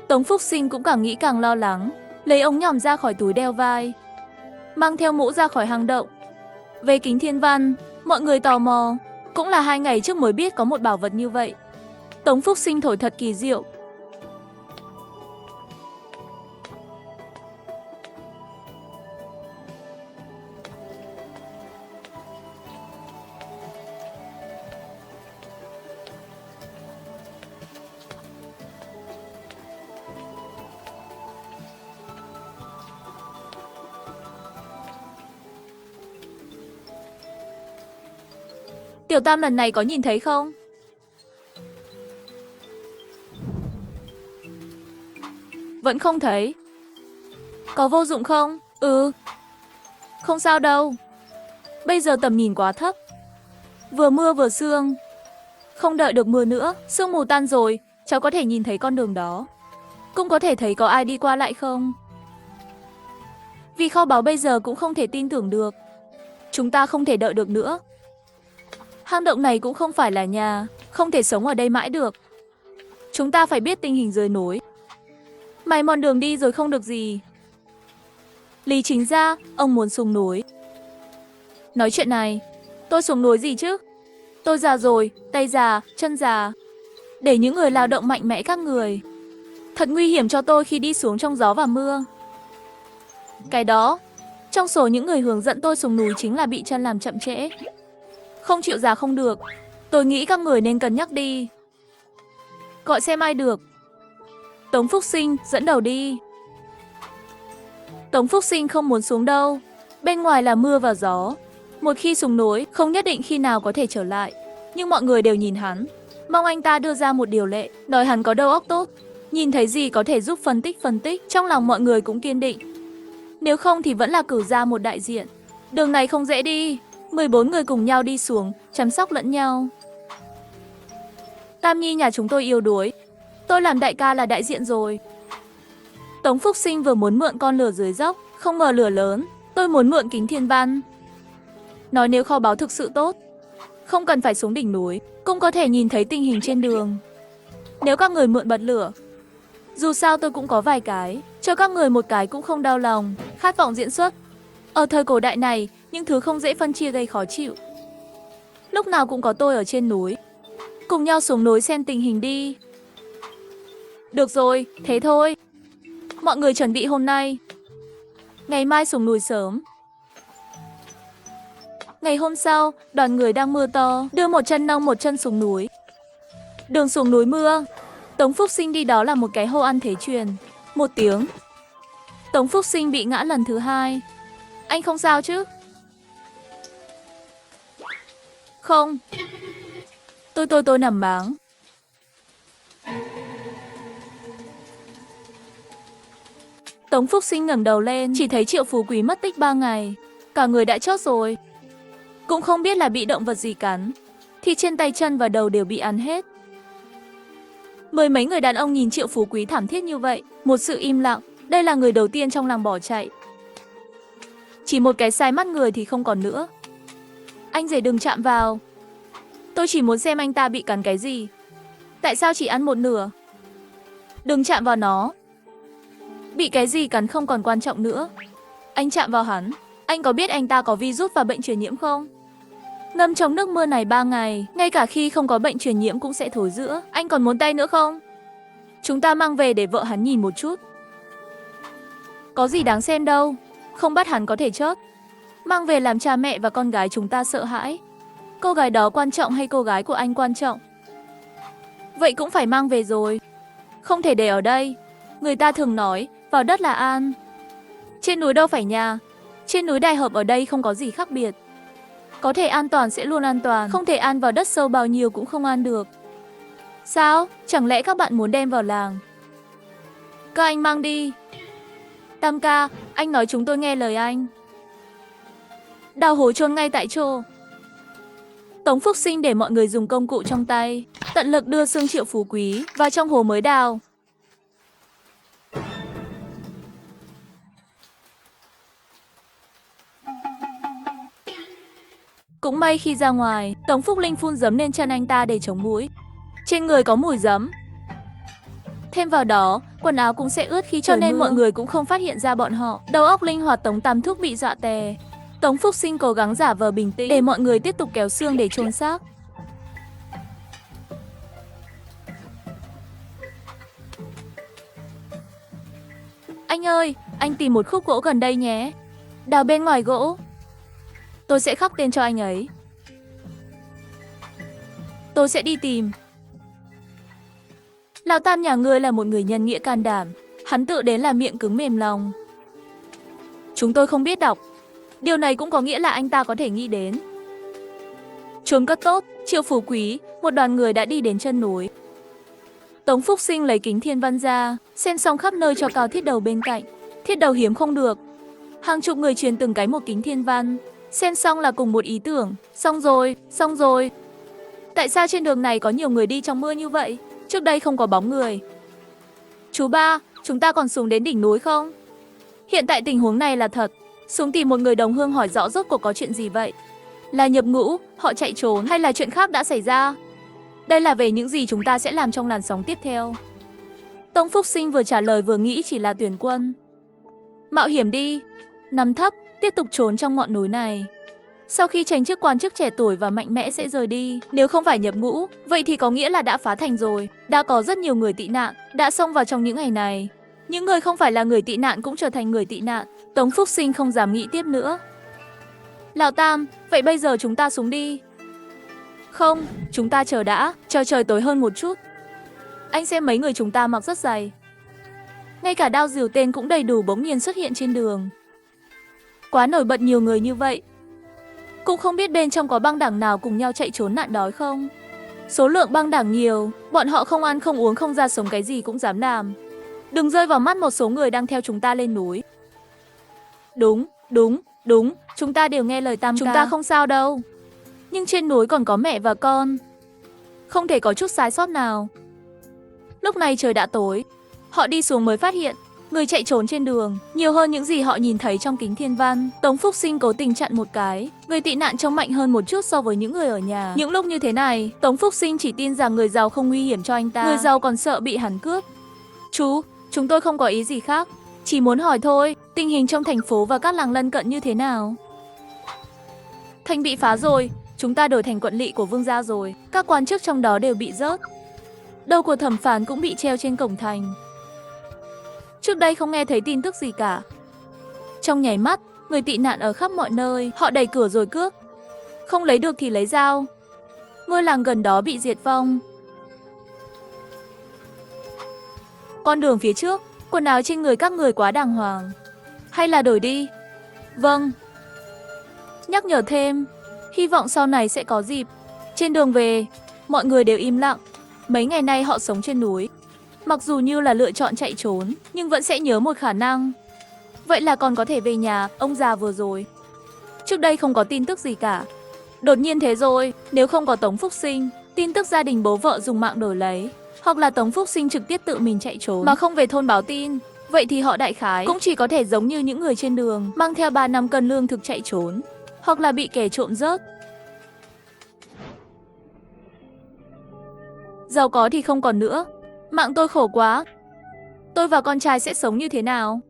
[SPEAKER 1] Tống Phúc Sinh cũng càng nghĩ càng lo lắng, lấy ống nhòm ra khỏi túi đeo vai, mang theo mũ ra khỏi hang động. Về Kính Thiên Văn, mọi người tò mò, cũng là 2 ngày trước mới biết có một bảo vật như vậy. Tống Phúc Sinh thổi thật kỳ diệu. Tiểu Tam lần này có nhìn thấy không? Vẫn không thấy. Có vô dụng không? Ừ. Không sao đâu. Bây giờ tầm nhìn quá thấp. Vừa mưa vừa sương. Không đợi được mưa nữa, sương mù tan rồi, cháu có thể nhìn thấy con đường đó. Cũng có thể thấy có ai đi qua lại không. Vì kho báu bây giờ cũng không thể tin tưởng được. Chúng ta không thể đợi được nữa. Hang động này cũng không phải là nhà, không thể sống ở đây mãi được. Chúng ta phải biết tình hình dưới núi. Mày mòn đường đi rồi không được gì. Lý Chính ra, ông muốn xuống núi. Nói chuyện này, tôi xuống núi gì chứ? Tôi già rồi, tay già, chân già. Để những người lao động mạnh mẽ các người. Thật nguy hiểm cho tôi khi đi xuống trong gió và mưa. Cái đó, trong số những người hướng dẫn tôi xuống núi chính là bị chân làm chậm trễ. Không chịu già không được. Tôi nghĩ các người nên cân nhắc đi. Gọi xem ai được. Tống Phúc Sinh dẫn đầu đi. Tống Phúc Sinh không muốn xuống đâu. Bên ngoài là mưa và gió. Một khi xuống núi, không nhất định khi nào có thể trở lại. Nhưng mọi người đều nhìn hắn. Mong anh ta đưa ra một điều lệ, nói hắn có đầu óc tốt. Nhìn thấy gì có thể giúp phân tích. Trong lòng mọi người cũng kiên định. Nếu không thì vẫn là cử ra một đại diện. Đường này không dễ đi. 14 người cùng nhau đi xuống, chăm sóc lẫn nhau. Tam Nhi nhà chúng tôi yếu đuối. Tôi làm đại ca là đại diện rồi. Tống Phúc Sinh vừa muốn mượn con lửa dưới dốc, không ngờ lửa lớn. Tôi muốn mượn kính thiên văn. Nói nếu kho báu thực sự tốt, không cần phải xuống đỉnh núi, cũng có thể nhìn thấy tình hình trên đường. Nếu các người mượn bật lửa, dù sao tôi cũng có vài cái, cho các người một cái cũng không đau lòng. Khát vọng diễn xuất. Ở thời cổ đại này, những thứ không dễ phân chia gây khó chịu. Lúc nào cũng có tôi ở trên núi. Cùng nhau xuống núi xem tình hình đi. Được rồi, thế thôi. Mọi người chuẩn bị hôm nay. Ngày mai xuống núi sớm. Ngày hôm sau, đoàn người đang mưa to, đưa một chân nông một chân xuống núi. Đường xuống núi mưa. Tống Phúc Sinh đi đó là một cái hô ăn thế truyền. Một tiếng. Tống Phúc Sinh bị ngã lần thứ hai. Anh không sao chứ? Không. Tôi nằm máng. Tống Phúc Sinh ngẩng đầu lên, chỉ thấy Triệu Phú Quý mất tích 3 ngày. Cả người đã chót rồi. Cũng không biết là bị động vật gì cắn. Thì trên tay chân và đầu đều bị ăn hết. Mười mấy người đàn ông nhìn Triệu Phú Quý thảm thiết như vậy. Một sự im lặng. Đây là người đầu tiên trong làng bỏ chạy. Chỉ một cái sai mắt người thì không còn nữa. Anh rể đừng chạm vào. Tôi chỉ muốn xem anh ta bị cắn cái gì. Tại sao chỉ ăn một nửa? Đừng chạm vào nó. Bị cái gì cắn không còn quan trọng nữa. Anh chạm vào hắn. Anh có biết anh ta có virus và bệnh truyền nhiễm không? Ngâm trong nước mưa này 3 ngày, ngay cả khi không có bệnh truyền nhiễm cũng sẽ thối rữa. Anh còn muốn tay nữa không? Chúng ta mang về để vợ hắn nhìn một chút. Có gì đáng xem đâu. Không bắt hắn có thể chớt. Mang về làm cha mẹ và con gái chúng ta sợ hãi. Cô gái đó quan trọng hay cô gái của anh quan trọng? Vậy cũng phải mang về rồi. Không thể để ở đây. Người ta thường nói, vào đất là an. Trên núi đâu phải nhà. Trên núi Đại Hợp ở đây không có gì khác biệt. Có thể an toàn sẽ luôn an toàn. Không thể an vào đất sâu bao nhiêu cũng không an được. Sao? Chẳng lẽ các bạn muốn đem vào làng? Các anh mang đi. Tam ca, anh nói chúng tôi nghe lời anh. Đào hố chôn ngay tại chỗ. Tống Phúc Sinh để mọi người dùng công cụ trong tay, tận lực đưa xương Triệu Phú Quý vào trong hố mới đào. Cũng may khi ra ngoài, Tống Phúc Linh phun giấm lên chân anh ta để chống mũi. Trên người có mùi giấm. Thêm vào đó, quần áo cũng sẽ ướt khi trời mưa, cho nên mọi người cũng không phát hiện ra bọn họ. Đầu óc linh hoạt Tống Tam Thúc bị dọa tè. Tống Phúc Sinh cố gắng giả vờ bình tĩnh để mọi người tiếp tục kéo xương để chôn xác. Anh ơi, anh tìm một khúc gỗ gần đây nhé. Đào bên ngoài gỗ. Tôi sẽ khắc tên cho anh ấy. Tôi sẽ đi tìm. Lão Tam nhà ngươi là một người nhân nghĩa can đảm. Hắn tự đến là miệng cứng mềm lòng. Chúng tôi không biết đọc. Điều này cũng có nghĩa là anh ta có thể nghĩ đến. Chốn cất tốt, Triệu Phú Quý, một đoàn người đã đi đến chân núi. Tống Phúc Sinh lấy kính thiên văn ra, xem xong khắp nơi cho Cao Thiết Đầu bên cạnh. Thiết Đầu hiếm không được. Hàng chục người truyền từng cái một kính thiên văn. Xem xong là cùng một ý tưởng. Xong rồi, xong rồi. Tại sao trên đường này có nhiều người đi trong mưa như vậy? Trước đây không có bóng người. Chú ba, chúng ta còn xuống đến đỉnh núi không? Hiện tại tình huống này là thật. Xuống tìm một người đồng hương hỏi rõ rốt cuộc có chuyện gì vậy? Là nhập ngũ, họ chạy trốn hay là chuyện khác đã xảy ra? Đây là về những gì chúng ta sẽ làm trong làn sóng tiếp theo. Tống Phúc Sinh vừa trả lời vừa nghĩ chỉ là tuyển quân. Mạo hiểm đi. Nằm thấp, tiếp tục trốn trong ngọn núi này. Sau khi tranh chức quan chức trẻ tuổi và mạnh mẽ sẽ rời đi. Nếu không phải nhập ngũ, vậy thì có nghĩa là đã phá thành rồi. Đã có rất nhiều người tị nạn, đã xông vào trong những ngày này. Những người không phải là người tị nạn cũng trở thành người tị nạn. Tống Phúc Sinh không dám nghĩ tiếp nữa. Lão Tam, vậy bây giờ chúng ta xuống đi. Không, chúng ta chờ đã, chờ trời tối hơn một chút. Anh xem mấy người chúng ta mặc rất dày. Ngay cả đao rìu tên cũng đầy đủ bỗng nhiên xuất hiện trên đường. Quá nổi bật nhiều người như vậy. Cũng không biết bên trong có băng đảng nào cùng nhau chạy trốn nạn đói không. Số lượng băng đảng nhiều, bọn họ không ăn không uống không ra sống cái gì cũng dám làm. Đừng rơi vào mắt một số người đang theo chúng ta lên núi. Đúng, chúng ta đều nghe lời Tam ca. Chúng ta không sao đâu. Nhưng trên núi còn có mẹ và con. không thể có chút sai sót nào. Lúc này trời đã tối, họ đi xuống mới phát hiện người chạy trốn trên đường nhiều hơn những gì họ nhìn thấy trong kính thiên văn. Tống Phúc Sinh cố tình chặn một cái, người tị nạn trông mạnh hơn một chút so với những người ở nhà. Những lúc như thế này, Tống Phúc Sinh chỉ tin rằng người giàu không nguy hiểm cho anh ta, người giàu còn sợ bị hắn cướp. Chú, chúng tôi không có ý gì khác, chỉ muốn hỏi thôi, tình hình trong thành phố và các làng lân cận như thế nào? Thành bị phá rồi, chúng ta đổi thành quận lỵ của Vương gia rồi, các quan chức trong đó đều bị rớt. Đầu của thẩm phán cũng bị treo trên cổng thành. Trước đây không nghe thấy tin tức gì cả. Trong nháy mắt, người tị nạn ở khắp mọi nơi, họ đẩy cửa rồi cướp. Không lấy được thì lấy dao. Ngôi làng gần đó bị diệt vong. Con đường phía trước, quần áo trên người các người quá đàng hoàng. Hay là đổi đi? Vâng. Nhắc nhở thêm, hy vọng sau này sẽ có dịp. Trên đường về, mọi người đều im lặng. Mấy ngày nay họ sống trên núi. Mặc dù như là lựa chọn chạy trốn, nhưng vẫn sẽ nhớ một khả năng. Vậy là còn có thể về nhà, ông già vừa rồi. Trước đây không có tin tức gì cả. Đột nhiên thế rồi, nếu không có Tống Phúc Sinh, tin tức gia đình bố vợ dùng mạng đổi lấy, hoặc là Tống Phúc Sinh trực tiếp tự mình chạy trốn mà không về thôn báo tin, vậy thì họ đại khái cũng chỉ có thể giống như những người trên đường, mang theo 3 năm cân lương thực chạy trốn, hoặc là bị kẻ trộm rớt. Giàu có thì không còn nữa. Mạng tôi khổ quá. Tôi và con trai sẽ sống như thế nào?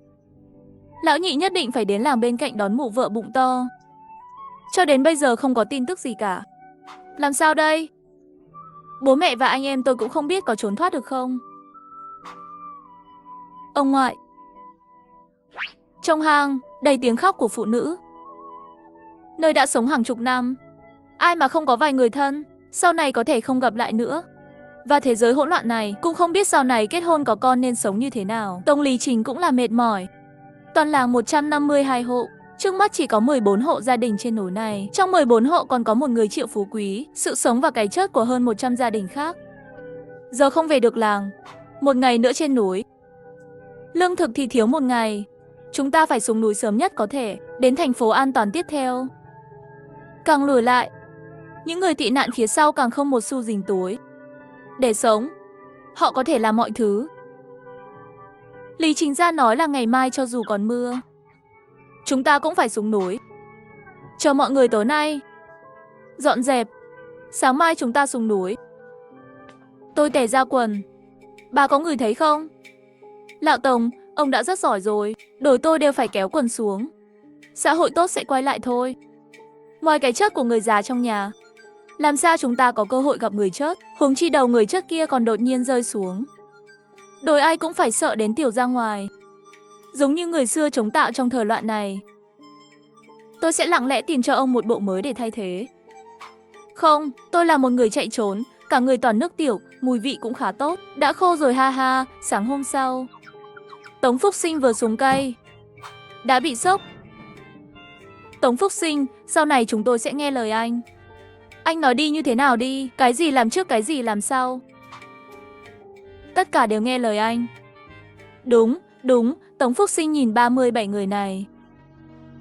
[SPEAKER 1] Lão nhị nhất định phải đến làng bên cạnh đón mụ vợ bụng to. Cho đến bây giờ không có tin tức gì cả. Làm sao đây? Bố mẹ và anh em tôi cũng không biết có trốn thoát được không. Ông ngoại. Trong hang, đầy tiếng khóc của phụ nữ. Nơi đã sống hàng chục năm, ai mà không có vài người thân, sau này có thể không gặp lại nữa. Và thế giới hỗn loạn này cũng không biết sau này kết hôn có con nên sống như thế nào. Tông Lý Chính cũng là mệt mỏi. Toàn làng 152 hộ, trước mắt chỉ có 14 hộ gia đình trên núi này. Trong 14 hộ còn có một người triệu phú quý, sự sống và cái chết của hơn 100 gia đình khác. Giờ không về được làng, một ngày nữa trên núi. Lương thực thì thiếu một ngày. Chúng ta phải xuống núi sớm nhất có thể, đến thành phố an toàn tiếp theo. Càng lùi lại, những người tị nạn phía sau càng không một xu dính túi. Để sống, họ có thể làm mọi thứ. Lý Chính Gia nói là ngày mai cho dù còn mưa, chúng ta cũng phải xuống núi. Chờ mọi người tối nay. Dọn dẹp. Sáng mai chúng ta xuống núi. Tôi tè ra quần. Bà có người thấy không? Lão Tống, ông đã rất giỏi rồi. Đổi tôi đều phải kéo quần xuống. Xã hội tốt sẽ quay lại thôi. Ngoài cái chết của người già trong nhà, làm sao chúng ta có cơ hội gặp người chết? Huống chi đầu người chết kia còn đột nhiên rơi xuống. Đổi ai cũng phải sợ đến tiểu ra ngoài. Giống như người xưa chống tạo trong thời loạn này. Tôi sẽ lặng lẽ tìm cho ông một bộ mới để thay thế. Không, tôi là một người chạy trốn, cả người toàn nước tiểu, mùi vị cũng khá tốt. Đã khô rồi ha ha. Sáng hôm sau, Tống Phúc Sinh vừa xuống cây đã bị sốc. Tống Phúc Sinh, sau này chúng tôi sẽ nghe lời anh. Anh nói đi như thế nào đi, cái gì làm trước cái gì làm sau. Tất cả đều nghe lời anh. Đúng, đúng, Tống Phúc Sinh nhìn 37 người này.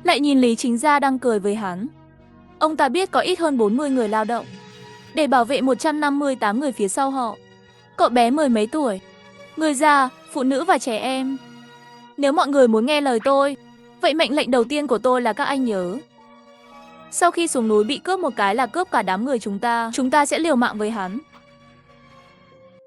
[SPEAKER 1] Lại nhìn Lý Chính Gia đang cười với hắn. Ông ta biết có ít hơn 40 người lao động để bảo vệ 158 người phía sau họ. Cậu bé mười mấy tuổi, người già, phụ nữ và trẻ em. Nếu mọi người muốn nghe lời tôi, vậy mệnh lệnh đầu tiên của tôi là các anh nhớ. Sau khi xuống núi bị cướp một cái là cướp cả đám người chúng ta sẽ liều mạng với hắn.